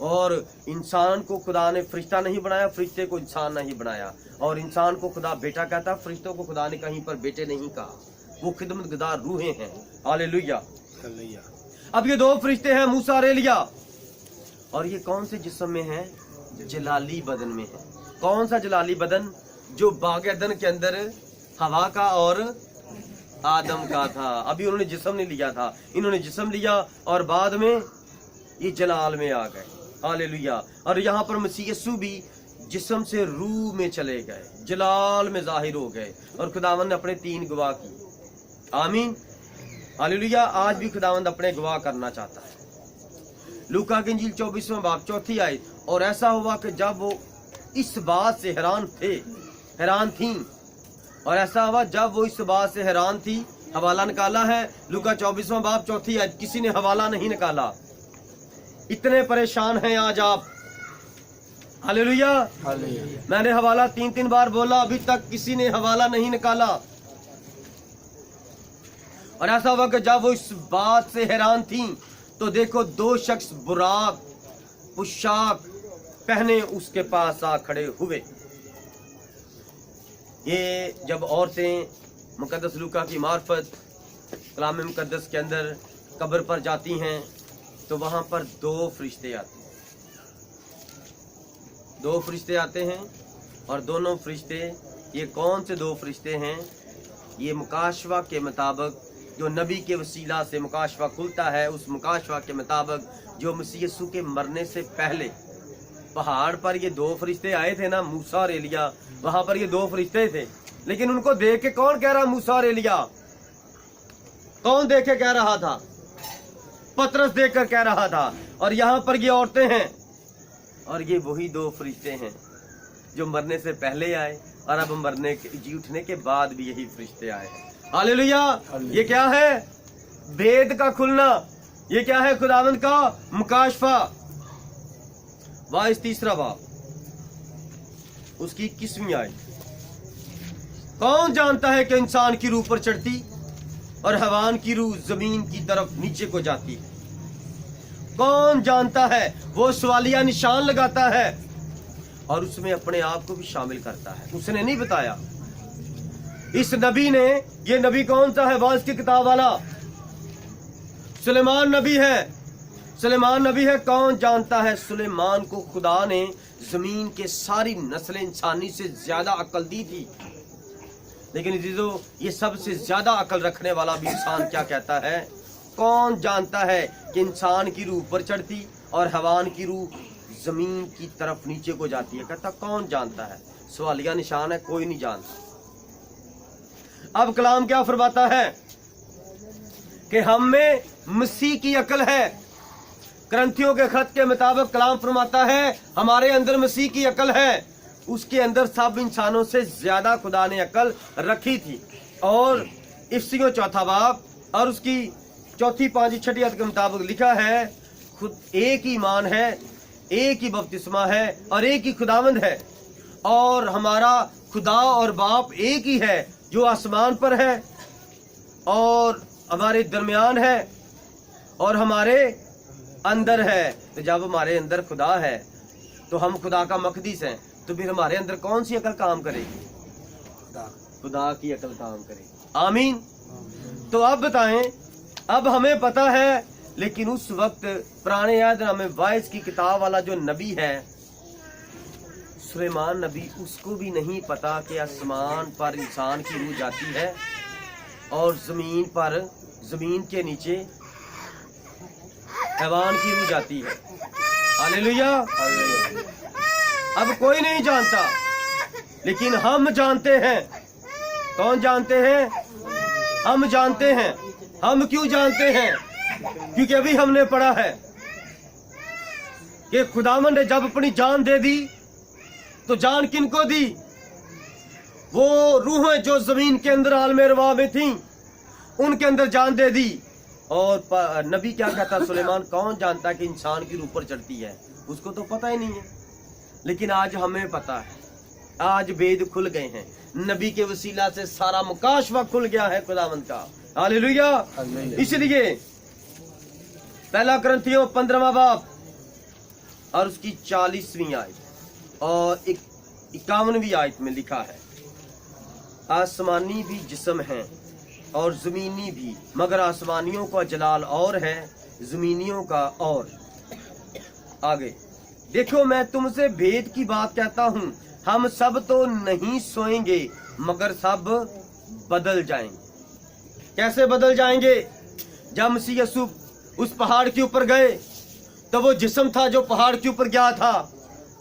और इंसान को खुदा ने फरिश्ता नहीं बनाया, फरिश्ते को इंसान नहीं बनाया। और इंसान को खुदा बेटा कहता, फरिश्तों को खुदा ने कहीं पर बेटे नहीं कहा। वो खिदमतगार रूहें हैं। हालेलुया। अब ये 2 फरिश्ते हैं, मूसा और एलिया, और ये कौन से जिस्म में हैं? जलाली बदन में है। कौन सा जलाली बदन? जो बाग अदन के अंदर हवा का और आदम का था। अभी उन्होंने जिस्म नहीं लिया था, इन्होंने जिस्म लिया और बाद में ये जलाल में आ गए। हालेलुया। और यहाँ पर मसीह यीशु भी जिस्म से रूह में चले गए, जलाल में जाहिर हो गए, और खुदावंद ने अपने 3 गवाह किए। आमीन। हालेलुया। आज भी खुदावंद अपने गवाह करना चाहता है। लूका की इंजील 24वां बाब 4 आयत। और ऐसा हुआ कि जब वो इस बात से हैरान थी, और ऐसा हुआ जब वो इस बात से हैरान थी। हवाला निकाला है लूका 24वां बाब 4 आयत। किसी ने हवाला नहीं निकाला। इतने परेशान हैं आज आप। हालेलुया। मैंने हवाला 3 बार बोला, अभी तक किसी ने हवाला नहीं निकाला। और ऐसा हुआ कि जब वो इस बात से हैरान थी तो देखो 2 शख्स बुराक पोशाक पहने उसके पास आ खड़े हुए। ये जब औरतें मुकद्दस लूका की मार्फत कलाम मुकद्दस के अंदर कब्र पर जाती हैं तो वहां पर 2 फरिश्ते आते हैं। 2 फरिश्ते आते हैं, और दोनों फरिश्ते, ये कौन से 2 फरिश्ते हैं? ये मुकाशवा के मुताबिक, जो नबी के वसीला से मुकाशवा खुलता है, उस मुकाशवा के मुताबिक जो मसीह यीशु के मरने से पहले पहाड़ पर ये 2 फरिश्ते आए थे ना, मूसा और एलिया, वहां पर ये 2 फरिश्ते थे। लेकिन उनको देख के कौन कह रहा मूसा और एलिया? कौन देख के कह रहा था? पतरस देख कर कह रहा था। और यहाँ पर ये औरतें हैं, और ये वही 2 फरिश्ते हैं जो मरने से पहले आए, और अब मरने के जी उठने के बाद भी यही फरिश्ते आए हैं। हालेलुया। ये क्या है? भेद का खुलना। ये क्या है? खुदावंद का मुकाशफा। वाइस 3रा बाब उसकी 21वीं आयत। कौन जानता है कि इंसान की रूह पर चढ़ती और हैवान की रूह जमीन की तरफ नीचे को जाती है? कौन जानता है? वो सवालिया निशान लगाता है और उसमें अपने आप को भी शामिल करता है। उसने नहीं बताया। इस नबी ने, ये नबी कौन सा है? वाइस की किताब वाला सुलेमान नबी है। सुलेमान नबी है। कौन जानता है सुलेमान को खुदा ने जमीन के सारी नस्लें इंसानी से ज्यादा अकल दी थी। लेकिन अजीजों, ये सबसे ज्यादा अकल रखने वाला भी इंसान क्या कहता है? कौन जानता है कि इंसान की रूह पर चढ़ती और हैवान की रूह जमीन की तरफ नीचे को जाती है? कहता कौन जानता है? सवालिया निशान है, कोई नहीं जानता। अब कलाम क्या फरमाता है कि हम में मसीह की अकल है। करंथियों के खत के मुताबिक कलाम फरमाता है हमारे अंदर मसीह की अकल है। उसके अंदर सब इंसानों से ज्यादा खुदा ने अकल रखी थी। और इफ्सियों चौथा बाब और उसकी चौथी पांचवी छठी आयत के मुताबिक लिखा है खुद एक ही ईमान है, एक ही बपतिस्मा है और एक ही खुदावंद है। और हमारा खुदा और बाप एक ही है जो आसमान पर है और हमारे दरमियान है और हमारे अंदर है। तो जब हमारे अंदर खुदा है तो हम खुदा का मकदीस हैं, तो फिर हमारे अंदर कौन सी अकल काम करेगी? खुदा की अकल काम करेगी। आमीन। तो अब बताएं, अब हमें पता है, लेकिन उस वक्त पुराने यादनामे वाइस की किताब वाला जो नबी है सुलेमान नबी, उसको भी नहीं पता कि आसमान पर इंसान की रूह जाती है और जमीन पर, जमीन के नीचे हैवान की रूह जाती है। हालेलुया। अब कोई नहीं जानता, लेकिन हम जानते हैं। कौन जानते हैं? हम जानते हैं। हम क्यों जानते हैं? क्योंकि अभी हमने पढ़ा है कि खुदावंद ने जब अपनी जान दे दी तो जान किनको दी? वो रूहें जो जमीन के अंदर आलमे रवा में थीं, उनके अंदर जान दे दी। और नबी क्या कहता? सुलेमान कौन जानता कि इंसान की रूह पर चढ़ती है? उसको तो पता ही नहीं है, लेकिन आज हमें पता है। आज वेद खुल गए हैं, नबी के वसीला से सारा मुकाशवा खुल गया है खुदावंद का। हालेलुया। इसलिए पहला करंथियों 15वां बाब और उसकी 40वीं आयत और 51वीं आयत में लिखा है आसमानी भी जिस्म हैं और जमीनी भी, मगर आसमानियों का जलाल और है, जमीनियों का और। आगे देखो, मैं तुमसे भेद की बात कहता हूँ, हम सब तो नहीं सोएंगे मगर सब बदल जाएंगे। कैसे बदल जाएंगे? जब मसीह यीशु उस पहाड़ के ऊपर गए तो वो जिस्म था जो पहाड़ के ऊपर गया था,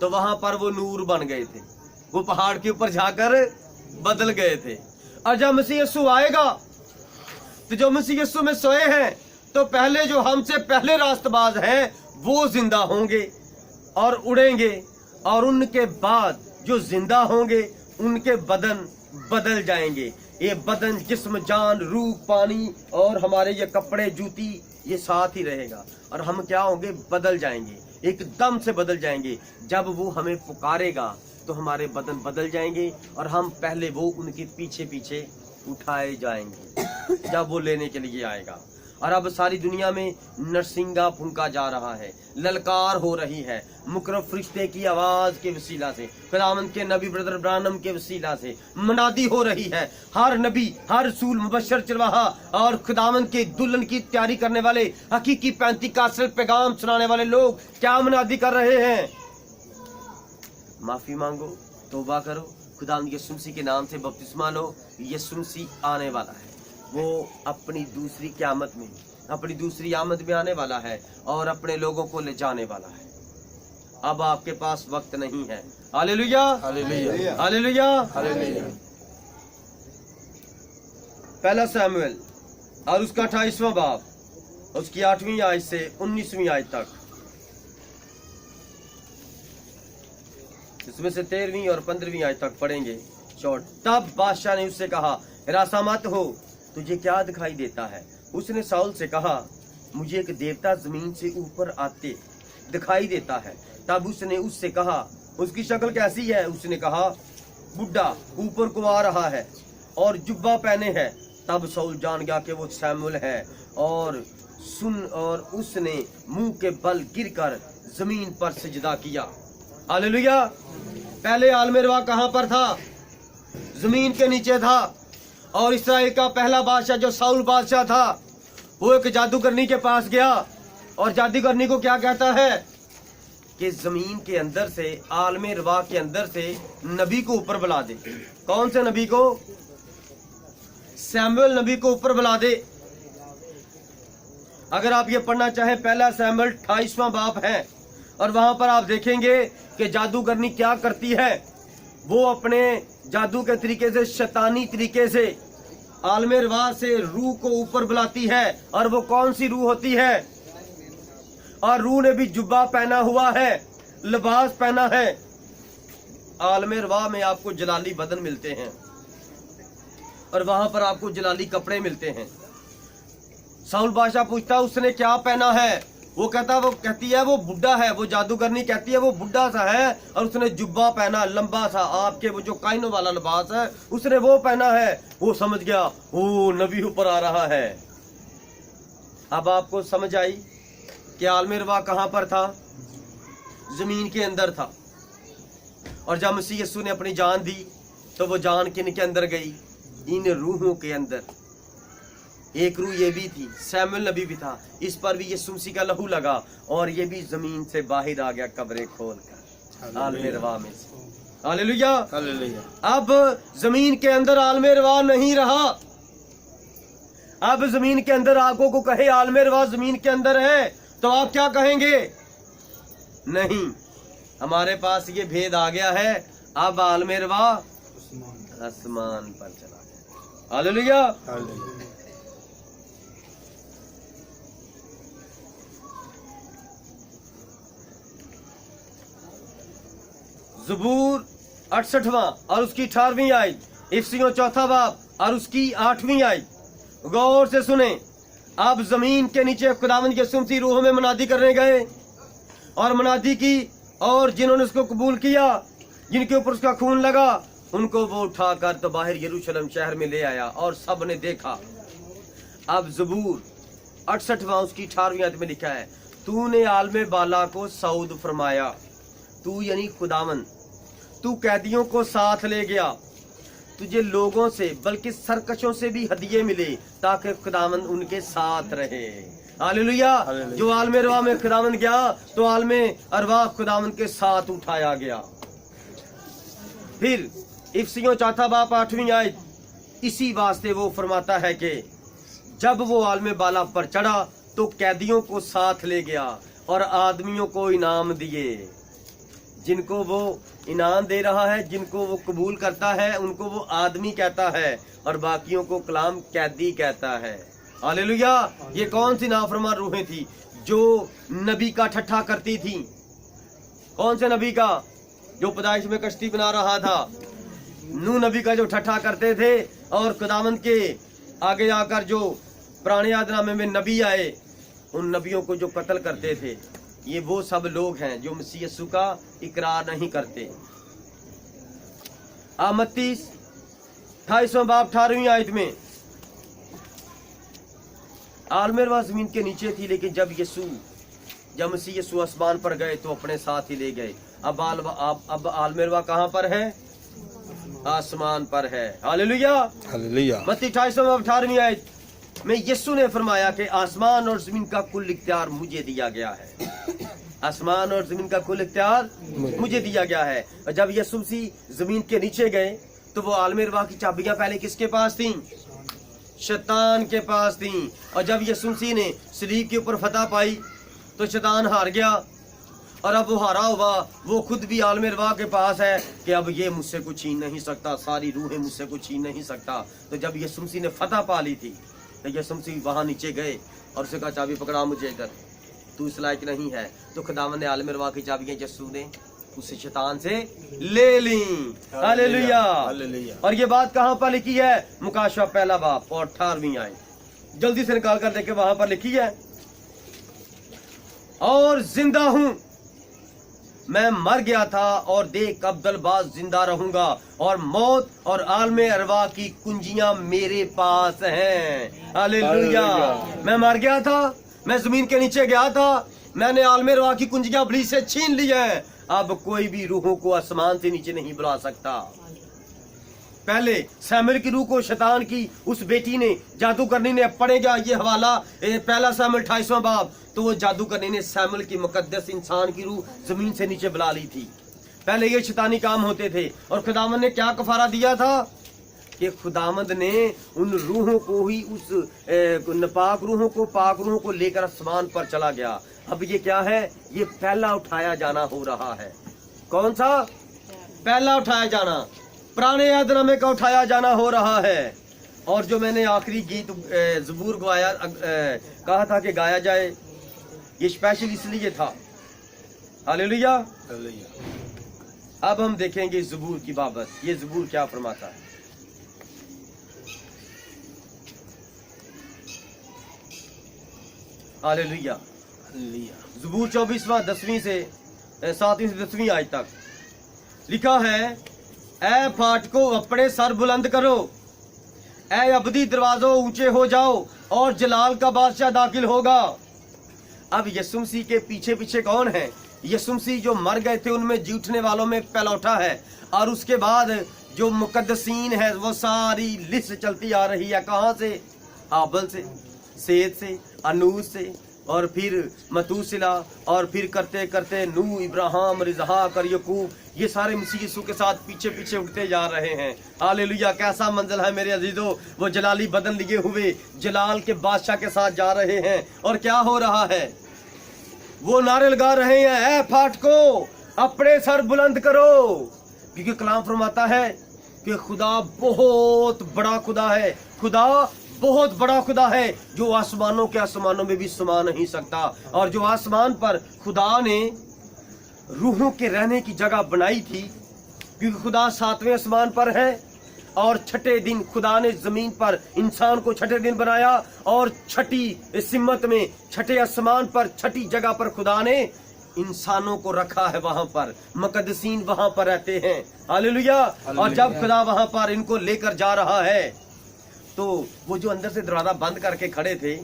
तो वहां पर वो नूर बन गए थे। वो पहाड़ के ऊपर जाकर बदल गए थे। और जब मसीह यीशु आएगा तो जो मसीह यीशु में सोए हैं, तो पहले जो हमसे पहले रास्तबाज हैं वो जिंदा होंगे और उड़ेंगे, और उनके बाद जो जिंदा होंगे उनके बदन बदल जाएंगे। ये बदन, जिस्म, जान, रूह, पानी और हमारे ये कपड़े, जूती, ये साथ ही रहेगा। और हम क्या होंगे? बदल जाएंगे, एकदम से बदल जाएंगे। जब वो हमें पुकारेगा तो हमारे बदन बदल जाएंगे और हम पहले वो उनके पीछे पीछे उठाए जाएंगे जब वो लेने के लिए आएगा। और अब सारी दुनिया में नरसिंगा फूंका जा रहा है, ललकार हो रही है, मुकर्रब फरिश्ते की आवाज के वसीला से, खुदावंद के नबी ब्रदर ब्रानम के वसीला से मनादी हो रही है। हर नबी, हर रसूल, मुबश्शिर, चरवाहा और खुदावंद के दुल्हन की तैयारी करने वाले, हकीकी पैंतीकासल पैगाम सुनाने वाले लोग क्या मनादी कर रहे हैं? माफी मांगो, तौबा करो, खुदावंद यीशु मसीह के नाम से बपतिस्मा लो। यीशु मसीह आने वाला है, वो अपनी दूसरी क़यामत में, अपनी दूसरी आमद में आने वाला है और अपने लोगों को ले जाने वाला है। अब आपके पास वक्त नहीं है। Hallelujah, hallelujah, hallelujah, hallelujah. पहला शमूएल और उसका 28वां बाब, उसकी 8वीं आयत से 19वीं आयत तक, इसमें से 13वीं और 15वीं आयत तक पढ़ेंगे शॉर्ट। तब बादशाह ने उससे कहा, निराशा मत हो, तुझे क्या दिखाई देता है? उसने साउल से कहा, मुझे एक देवता जमीन से ऊपर आते दिखाई देता है। तब उसने उससे कहा, उसकी शक्ल कैसी है? उसने कहा, बुढ़ा ऊपर को आ रहा है और जुब्बा पहने है। तब साउल जान गया कि वो शमूएल है और उसने मुंह के बल गिरकर जमीन पर सजदा किया। हालेलुया। पहले आलमे रवा कहां पर था? जमीन के नीचे था। और इस्राएल का पहला बादशाह जो साउल बादशाह था, वो एक जादूगरनी के पास गया और जादूगरनी को क्या कहता है कि जमीन के अंदर से, आलमे रवा के अंदर से नबी को ऊपर बुला दे। कौन से नबी को? शमूएल नबी को ऊपर बुला दे। अगर आप ये पढ़ना चाहें, पहला शमूएल 28वां बाब है और वहां पर आप देखेंगे कि जादूगरनी क्या करती है। वो अपने जादू के तरीके से, शैतानी तरीके से आलम रवा से रूह को ऊपर बुलाती है। और वो कौन सी रूह होती है? और रूह ने भी जुब्बा पहना हुआ है, लिबास पहना है। आलम रवा में आपको जलाली बदन मिलते हैं और वहां पर आपको जलाली कपड़े मिलते हैं। साउल बादशाह पूछता है उसने क्या पहना है? वो कहती है वो बुढ़ा है। वो जादूगरनी कहती है वो बुढ़ा सा है और उसने जुब्बा पहना लंबा सा, आपके वो जो काइनों वाला लिबास है उसने वो पहना है। वो समझ गया वो नबी ऊपर आ रहा है। अब आपको समझ आई कि आलम रवा कहां पर था? जमीन के अंदर था। और जब मसीह यीशु ने अपनी जान दी तो वो जान किन के अंदर गई? इन रूहों के अंदर। एक रूह ये भी थी, सैमुअल नबी भी था, इस पर भी यीशु मसीह का लहू लगा और ये भी जमीन से बाहर आ गया कब्रें खोलकर आलम रवा में से। Hallelujah, hallelujah. अब जमीन के अंदर आलम रवा नहीं रहा। अब जमीन के अंदर आंखों को कहे आलम रवा जमीन के अंदर है तो आप क्या कहेंगे? नहीं, हमारे पास ये भेद आ गया है। अब आलम रवा आसमान पर चला गया। हालेलुया। हालेलुया। ज़बूर 68वां और उसकी 18वीं आयत, इफसियों 4 बाब और उसकी 8वीं आयत। गौर से सुने। अब जमीन के नीचे खुदावंद यीशु मसीह रूह में मनादी करने गए और मनादी की, और जिन्होंने उसको कबूल किया, जिनके ऊपर उसका खून लगा, उनको वो उठाकर तो बाहर यरूशलेम शहर में ले आया और सब ने देखा। अब ज़बूर 68वां उसकी 18वीं आयत में लिखा है, तूने आलम बाला को सऊद फरमाया। तू यानी खुदावन, तू कैदियों को साथ ले गया। तुझे लोगों से बल्कि सरकशों से भी हदिये मिले ताकि खुदावन उनके साथ रहे। हालेलुया। जो आलम रवा में खुदावन गया तो आलम अरवा खुदावन के साथ उठाया गया। फिर इफसियों 4 बाब 8वीं आयत, इसी वास्ते वो फरमाता है कि जब वो आलम बाला पर चढ़ा तो कैदियों को साथ ले गया और आदमियों को इनाम दिए। जिनको वो इनाम दे रहा है, जिनको वो कबूल करता है, उनको वो आदमी कहता है और बाकियों को कलाम कैदी कहता है। हालेलुया। ये कौन सी नाफरमान रूहें थी जो नबी का ठट्ठा करती थी? कौन से नबी का? जो पैदाइश में कश्ती बना रहा था। नूह नबी का जो ठट्ठा करते थे और खुदावंद के आगे आकर जो पुराने यादनामे में नबी आए, उन नबियों को जो कत्ल करते थे। ये वो सब लोग हैं जो मसीह यीशु का इकरार नहीं करते। मत्ती 28वां बाब 18वीं आयत में, आलम रवा जमीन के नीचे थी, लेकिन जब मसीह यीशु आसमान पर गए तो अपने साथ ही ले गए। अब आलम रवा कहाँ पर है? आसमान पर है। Hallelujah, hallelujah. मत्ती 28वां बाब 18वीं आयत में यीशु ने फरमाया कि आसमान और जमीन का कुल इख्तियार मुझे दिया गया है। आसमान और जमीन का कुल इख्तियार मुझे दिया गया है। और जब यीशु मसीह जमीन के नीचे गए तो वो आलम रवा की चाबियां पहले किसके पास थी? शैतान के पास थी। और जब यीशु मसीह ने सलीब के ऊपर फतह पाई तो शैतान हार गया और अब वो हारा हुआ वो खुद भी आलम रवा के पास है कि अब ये मुझसे कुछ छीन नहीं सकता, सारी रूहें मुझसे कुछ छीन नहीं सकता। तो जब यीशु मसीह ने फतह पा ली थी तो यीशु मसीह वहां नीचे गए और उसने कहा चाबी पकड़ा मुझे इधर, तू इस लायक नहीं है। तो खुदावंद ने आलम रवा की चाबियां यीशु ने उसे शैतान से ले ली। Hallelujah, hallelujah. और ये बात कहां पर लिखी है? मुकाशवा 1 बाब और 18वीं आयत। जल्दी से निकाल कर देखे, वहां पर लिखी है, और जिंदा हूं, मैं मर गया था और देख अब्दुल बाज जिंदा रहूंगा, और मौत और आलम अरवा की कुंजियां मेरे पास हैं। हालेलुया। मैं मर गया था, मैं जमीन के नीचे गया था, मैंने आलम अरवा की कुंजियां इब्लीस से छीन ली हैं। अब कोई भी रूहों को आसमान से नीचे नहीं बुला सकता। पहले सैमुअल की रूह को शैतान की उस बेटी ने, जादूगरनी ने, पढ़ेगा ये हवाला 1 सैमुअल 28वां बाब, तो वो जादूगरनी ने सैमुअल की मुकद्दस इंसान की रूह जमीन से नीचे बुला ली थी। पहले ये शैतानी काम होते थे। और खुदावंद ने क्या कफारा दिया था कि खुदावंद ने उन रूहों को ही, उस नापाक रूहों को, पाक रूहों को लेकर आसमान पर चला गया। अब ये क्या है? ये पहला उठाया जाना हो रहा है। कौन सा? पहला उठाया जाना, पुराने यादनामे का उठाया जाना हो रहा है। और जो मैंने आखिरी गीत ज़बूर गवाया कहा था कि गाया जाए, ये स्पेशल इसलिए था। हालेलुया। अब हम देखेंगे ज़बूर की बाबत, ये ज़बूर क्या फरमाता है। हालेलुया। ज़बूर 24वां 10वीं से 7वीं से 10वीं आयत तक लिखा है, ऐ फाटको अपने सर बुलंद करो, ऐ अबदी दरवाजों ऊंचे हो जाओ और जलाल का बादशाह दाखिल होगा। अब यीशु मसीह के पीछे पीछे कौन है? यीशु मसीह जो मर गए थे उनमें झूठने वालों में पहलौठा है, और उसके बाद जो मुकद्दसीन है वो सारी लिस्ट चलती आ रही है। कहाँ से? हाबल से, सेद से, अनूस से, और फिर मतूसिला, और फिर करते करते नूह, इब्राहिम, इसहाक और यकूब, ये सारे मसीह यीशु के साथ पीछे पीछे उठते जा रहे हैं। हालेलुया। कैसा मंजर है मेरे अजीजों, वो जलाली बदन लिए हुए जलाल के बादशाह के साथ जा रहे हैं। और क्या हो रहा है? वो नारे लगा रहे हैं, ऐ फाटको अपने सर बुलंद करो, क्योंकि कलाम फरमाता है कि खुदा बहुत बड़ा खुदा है। खुदा बहुत बड़ा खुदा है जो आसमानों के आसमानों में भी समा नहीं सकता। और जो आसमान पर खुदा ने रूहों के रहने की जगह बनाई थी, क्योंकि खुदा 7वें आसमान पर है, और छठे दिन खुदा ने जमीन पर इंसान को छठे दिन बनाया, और छठी सिमत में छठे आसमान पर छठी जगह पर खुदा ने इंसानों को रखा है। वहां पर मुकद्दसीन वहां पर रहते हैं। हालेलुया। और जब खुदा वहां पर इनको लेकर जा रहा है, तो वो जो अंदर से दरवाजा बंद करके खड़े थे,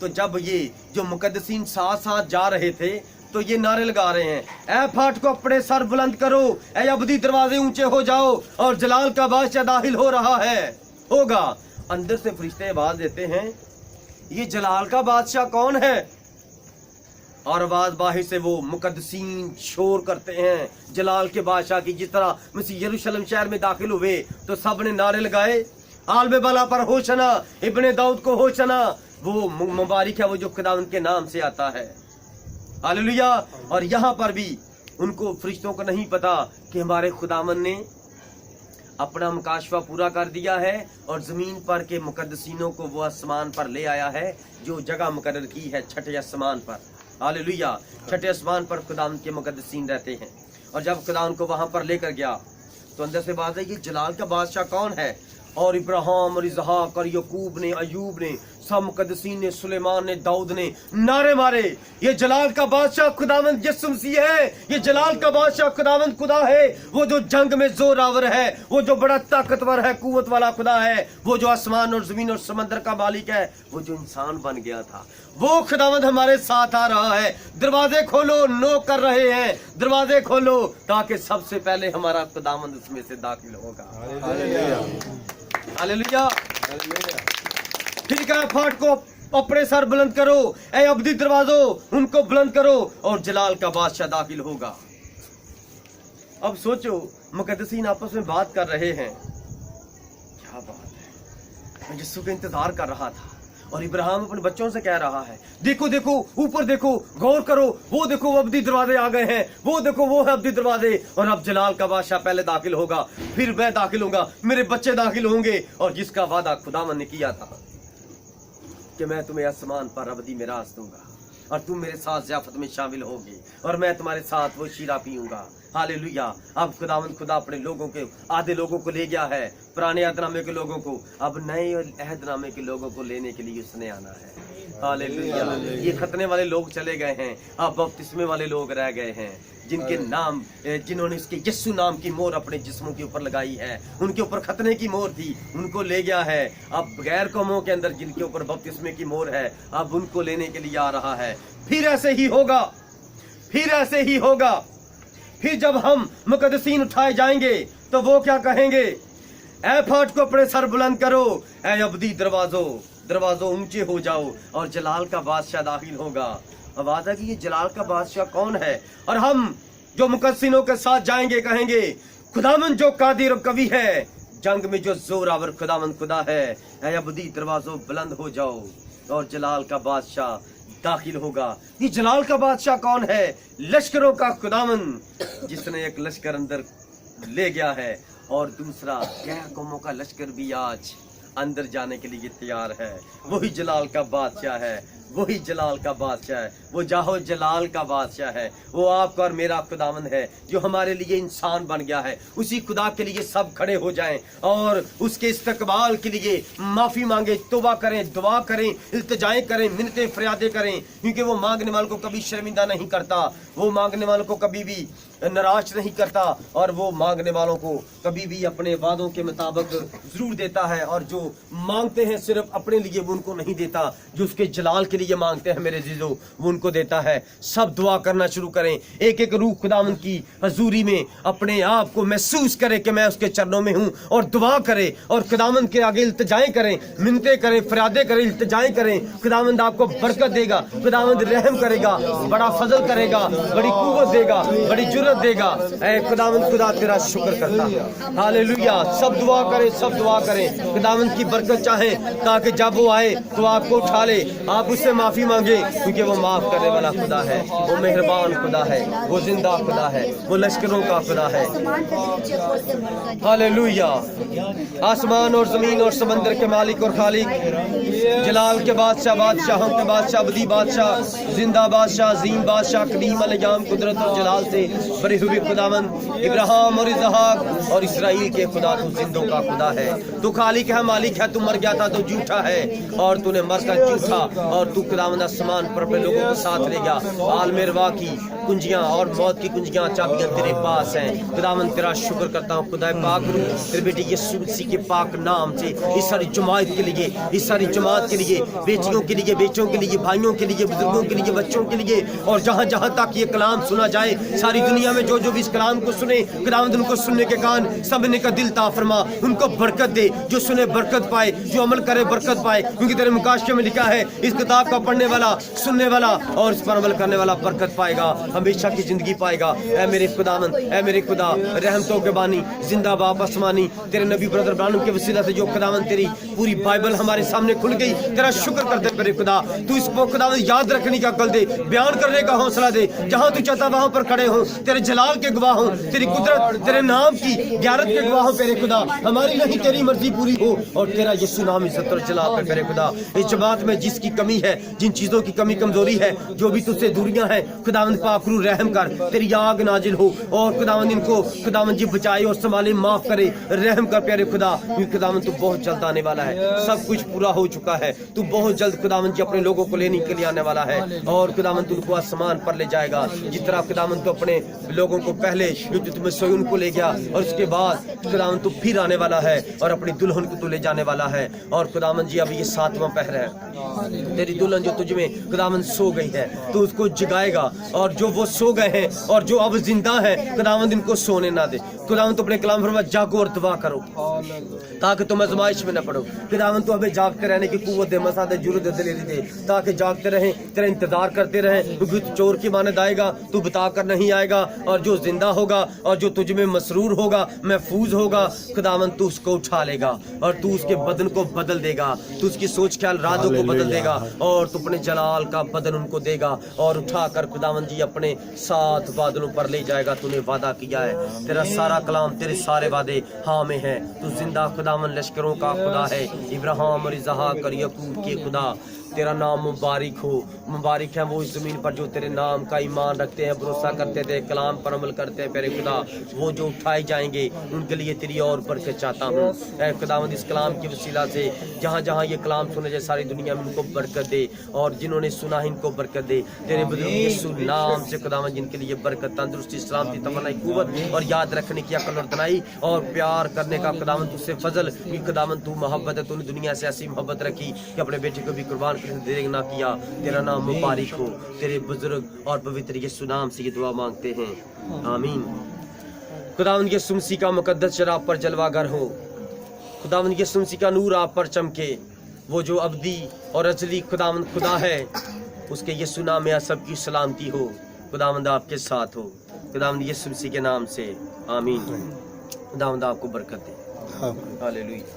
तो जब ये जो मुकद्दसीन साथ साथ जा रहे थे, तो ये नारे लगा रहे हैं, ऐ फाटको अपने सर बुलंद करो, ऐ अबदी दरवाजे ऊंचे हो जाओ और जलाल का बादशाह दाखिल हो रहा है, होगा। अंदर से फरिश्ते आवाज देते हैं, ये जलाल का बादशाह कौन है? और आवाज बाहर से वो मुकद्दसीन शोर करते हैं जलाल के बादशाह की। जिस तरह मसीह यरूशलेम शहर में दाखिल हुए तो सब ने नारे लगाए, आलम बाला पर होशना, इब्ने दाऊद को होशना। वो मुबारक है वो जो खुदावंद के नाम से आता है। हालेलुया। और यहाँ पर भी उनको फरिश्तों को नहीं पता कि हमारे खुदावंद ने अपना मुकाशफा पूरा कर दिया है और जमीन पर के मुकद्दसीनों को वो आसमान पर ले आया है, जो जगह मुकर्रर की है छठे आसमान पर। हालेलुया। छठे आसमान पर खुदावंद के मुकद्दसीन रहते हैं। और जब खुदावंद को वहां पर लेकर गया, तो अंदर से बात है कि जलाल का बादशाह कौन है? और इब्राहिम और इसहाक और यकूब ने, अयूब ने, सब मुकद्दसीन ने, सुलेमान ने, दाऊद ने नारे मारे, ये जलाल का बादशाह खुदावंद यीशु मसीह है। ये जलाल का बादशाह खुदावंद खुदा है, वो जो जंग में जोरावर है, वो जो बड़ा ताकतवर है, कुव्वत वाला खुदा है, वो जो आसमान और जमीन और समंदर का मालिक है, वो जो इंसान बन गया था, वो खुदावंद हमारे साथ आ रहा है। दरवाजे खोलो, नोक कर रहे हैं, दरवाजे खोलो, ताकि सबसे पहले हमारा खुदावंद उसमें से दाखिल होगा। हालेलुया। फिर कहा, फाटको अपने सर बुलंद करो, ऐ अबदी दरवाजों उनको बुलंद करो और जलाल का बादशाह दाखिल होगा। अब सोचो, मुकद्दसीन आपस में बात कर रहे हैं, क्या बात है। मैं यीशु का इंतजार कर रहा था, और इब्राहिम अपने बच्चों से कह रहा है, देखो देखो ऊपर देखो, गौर करो, वो देखो वो अब्दी दरवाजे आ गए हैं, वो देखो वो है अब्दी दरवाजे। और अब जलाल का बादशाह पहले दाखिल होगा, फिर मैं दाखिल होऊंगा, मेरे बच्चे दाखिल होंगे। और जिसका वादा खुदावंद ने किया था कि मैं तुम्हें आसमान पर अबदी मिरास दूंगा और तुम मेरे साथ ज़ियाफत में शामिल होगे और मैं तुम्हारे साथ वो शीरा पीऊंगा। हालेलुया। अब खुदावंद खुदा अपने लोगों के आधे लोगों को ले गया है, पुराने अहदनामे के लोगों को, अब नए अहदनामे के लोगों को लेने के लिए उसने आना है। हालेलुया। ये खतने वाले लोग चले गए हैं, अब बपतिस्मे वाले लोग रह गए हैं, जिनके नाम, जिन्होंने इसके यीशु नाम की मोहर अपने जिस्मों के ऊपर लगाई है, उनके ऊपर खतने की मोहर थी, उनको ले गया है। अब गैर कौमों के अंदर जिनके ऊपर बपतिस्मे की मोहर है, अब उनको लेने के लिए आ रहा है। फिर ऐसे ही होगा, फिर ऐसे ही होगा। फिर जब हम मुकद्दसीन उठाए जाएंगे तो वो क्या कहेंगे? ऐ फाट को अपने सर बुलंद करो, ऐ अबदी दरवाजों ऊंचे हो जाओ और जलाल का बादशाह दाखिल होगा। आवाज है कि ये जलाल का बादशाह कौन है? और हम जो मुकद्दसीनों के साथ जाएंगे कहेंगे, खुदावंद जो कादिर और कवि है, जंग में जो जोरावर खुदावंद खुदा है, ऐ अबदी दरवाजों बुलंद हो जाओ और जलाल का बादशाह दाखिल होगा। ये जलाल का बादशाह कौन है? लश्करों का खुदावंद, जिसने एक लश्कर अंदर ले गया है और दूसरा गैर कौमों का लश्कर भी आज अंदर जाने के लिए तैयार है। वही जलाल का बादशाह है, वही जलाल का बादशाह है, वो जाहो जलाल का बादशाह है। वो आपका और मेरा खुदावंद है जो हमारे लिए इंसान बन गया है। उसी खुदा के लिए सब खड़े हो जाएं और उसके इस्तकबाल के लिए माफी मांगे, तौबा करें, दुआ करें, इल्तिजाएं करें, मिन्नतें फरियादें करें, क्योंकि वो मांगने वालों को कभी शर्मिंदा नहीं करता, वो मांगने वालों को कभी भी निराश नहीं करता, और वो मांगने वालों को कभी भी अपने वादों के मुताबिक जरूर देता है। और जो मांगते हैं सिर्फ अपने लिए वो उनको नहीं देता, जो उसके जलाल के लिए मांगते हैं मेरे जीजो वो उनको देता है। सब दुआ करना शुरू करें, एक एक रूह खुदावंद की हजूरी में अपने आप को महसूस करे कि मैं उसके चरणों में हूँ, और दुआ करे और खुदावंद के आगे इल्तिजाएं करें, मिन्नतें करें, फरियादें करें, इल्तिजाएं करें। खुदावंद आपको बरकत देगा, खुदावंद रहम करेगा, बड़ा फजल करेगा, बड़ी कुव्वत देगा, बड़ी जुर्रत देगा। ऐ खुदावंद, खुदा तेरा शुक्र करता है। हालेलुया। सब दुआ करें, सब दुआ करें, खुदावंद की बरकत चाहें ताकि जब वो आए तो आपको उठा ले, आप उससे माफी मांगे, क्योंकि वो माफ करने वाला खुदा है, वो मेहरबान खुदा है, वो जिंदा खुदा है, वो लश्करों का खुदा है। हालेलुया। आसमान और जमीन और समंदर के मालिक और खालिक, जलाल के बादशाह, बादशाहों के बादशाह, अबदी बादशाह, जिंदा बादशाह, अजीम बादशाह, कदीम अलयाम, कुदरत और जलाल से बड़े हुए खुदावंद, इब्राहिम और इसहाक और इसराइल के खुदा, तू जिंदों का खुदा है, तू खालिक है, मालिक है, तू मर गया था तो झूठा है और तूने मर कर झूठा, और तू खुदावंद आसमान पर अपने लोगों को साथ ले गया। आलम अरवाह की कुंजियां और मौत की कुंजियां, चाबियां तेरे पास हैं। खुदावंद तेरा शुक्र करता हूँ खुदा पाक, तेरे बेटे यीशु मसीह के पाक नाम से इस सारी जमात के लिए, इस सारी जमात के लिए, बेटियों के लिए, बेचों के लिए, भाइयों के लिए, बुजुर्गों के लिए, बच्चों के लिए, और जहाँ जहाँ तक ये कलाम सुना जाए सारी दुनिया में जो जो भी इस कलाम को सुने, खुदावंद उनको सुनने के कान, समझने का दिल ता फरमा, उनको बरकत दे, जो सुने बरकत पाए, जो अमल करे बरकत पाए, क्योंकि तेरे मुकाशे में लिखा है इस किताब का पढ़ने वाला, सुनने वाला और इस पर अमल करने वाला बरकत पाएगा, हमेशा की जिंदगी पाएगा। ऐ मेरे खुदावंद, ऐ मेरे खुदा, रहमतों के बानी, जिंदा बाप आसमानी, तेरे नबी ब्रदर ब्रानम के वसीला से जो खुदावंद तेरी पूरी बाइबल हमारे सामने खुल गई, तेरा शुक्र करते मेरे खुदा। तू इसको खुदावंद याद रखने का अक्ल दे, बयान करने का हौसला दे, जहाँ तू चाहता वहाँ पर खड़े हो, तेरे जलाल के गवाह हो, तेरी कुदरत, तेरे नाम की ग्यारत के गवाह हो मेरे खुदा। हमारी नहीं तेरी मर्जी पूरी हो, और तेरा यीशु नाम इज्जत और जलाल पे मेरे खुदा। इस जमात में जिसकी कमी है, जिन चीजों की कमी कमजोरी है, जो भी तुझसे दूरियां हैं, खुदावंद पाक रू रहम कर, तेरी आग नाजिल हो, और खुदावंद इनको खुदावंद जी बचाए और संभाले, माफ करे, रहम कर प्यारे खुदा, क्योंकि खुदावंद तू बहुत जल्द आने वाला है, सब कुछ पूरा हो चुका है, तू बहुत जल्द खुदावंद जी अपने लोगों को लेने के लिए आने वाला है, और खुदावंद उनको आसमान पर ले जाएगा, जिस तरह खुदावंद तो अपने लोगों को पहले तुम्हें सोयून को ले गया, और उसके बाद खुदावंद तू फिर आने वाला है और अपनी दुल्हन को तू ले जाने वाला है। और खुदावंद जी अब ये 7वां पहर है, तेरी दुल्हन जो तुझ में खुदावंद सो गई है, तू उसको जगाएगा, और जो वो सो गए हैं और जो अब जिंदा है, खुदावंद इनको सोने ना दे। खुदावंद तो अपने कलाम फरमा, जागो और दुआ करो ताकि तुम आजमाइश में न पड़ो। खुदावंद तो हमें जागते रहने की कुव्वत दे, मसा दे, जुर्रत दे, दिलेरी दे, ताकि जागते रहें, तेरा इंतजार करते रहें, क्योंकि चोर की मानद आएगा, तू बता कर नहीं आएगा, और जो जिंदा होगा और जो तुझ में मसरूर होगा, महफूज होगा, खुदावंद तू उसको उठा लेगा, और तू उसके बदन को बदल देगा, तू उसकी सोच ख्याल रातों को बदल देगा, और तू अपने जलाल का बदन उनको देगा, और उठा कर खुदावंद जी अपने 7 बादलों पर ले जाएगा। तूने वादा किया है, तेरा सारा कलाम, तेरे सारे वादे हाँ में है। तू जिंदा खुदावंद लश्करों का खुदा है, इब्राहिम और इसहाक और याकूब के खुदा, तेरा नाम मुबारक हो। मुबारक है वो इस जमीन पर जो तेरे नाम का ईमान रखते हैं, भरोसा करते थे, कलाम पर अमल करते हैं प्यारे खुदा, वो जो उठाए जाएंगे उनके लिए तेरी और बरकत चाहता हूँ। ऐ खुदावंद इस कलाम की वसीला से जहाँ जहाँ ये कलाम सुने जाए सारी दुनिया में उनको बरकत दे, और जिन्होंने सुना है इनको बरकत दे, तेरे बुजुर्ग यीशु नाम से खुदावंद जिनके लिए बरकत, तंदुरुस्ती, सलामती, तमन्नाई, कुव्वत और याद रखने की अकल और दनाई और प्यार करने का खुदावंद तुझसे फजल, कि खुदावंद तू मोहब्बत है, तूने दुनिया से ऐसी मोहब्बत रखी कि अपने बेटे को भी कुर्बान देर ना किया। तेरा नाम मुबारक हो। तेरे बुजुर्ग और पवित्र यीशु नाम से ये दुआ मांगते हैं, आमीन। खुदावंद यीशु मसीह का मुकद्दस शराब पर जलवागर हो, खुदावंद यीशु मसीह का नूर आप पर चमके, वो जो अब्दी और अजली खुदावंद खुदा है, उसके यीशु नाम में सबकी सलामती हो, खुदावंद आपके साथ हो, खुदावंद यीशु मसीह के नाम से, आमीन। खुदावंद आपको बरकत दे। हालेलुया।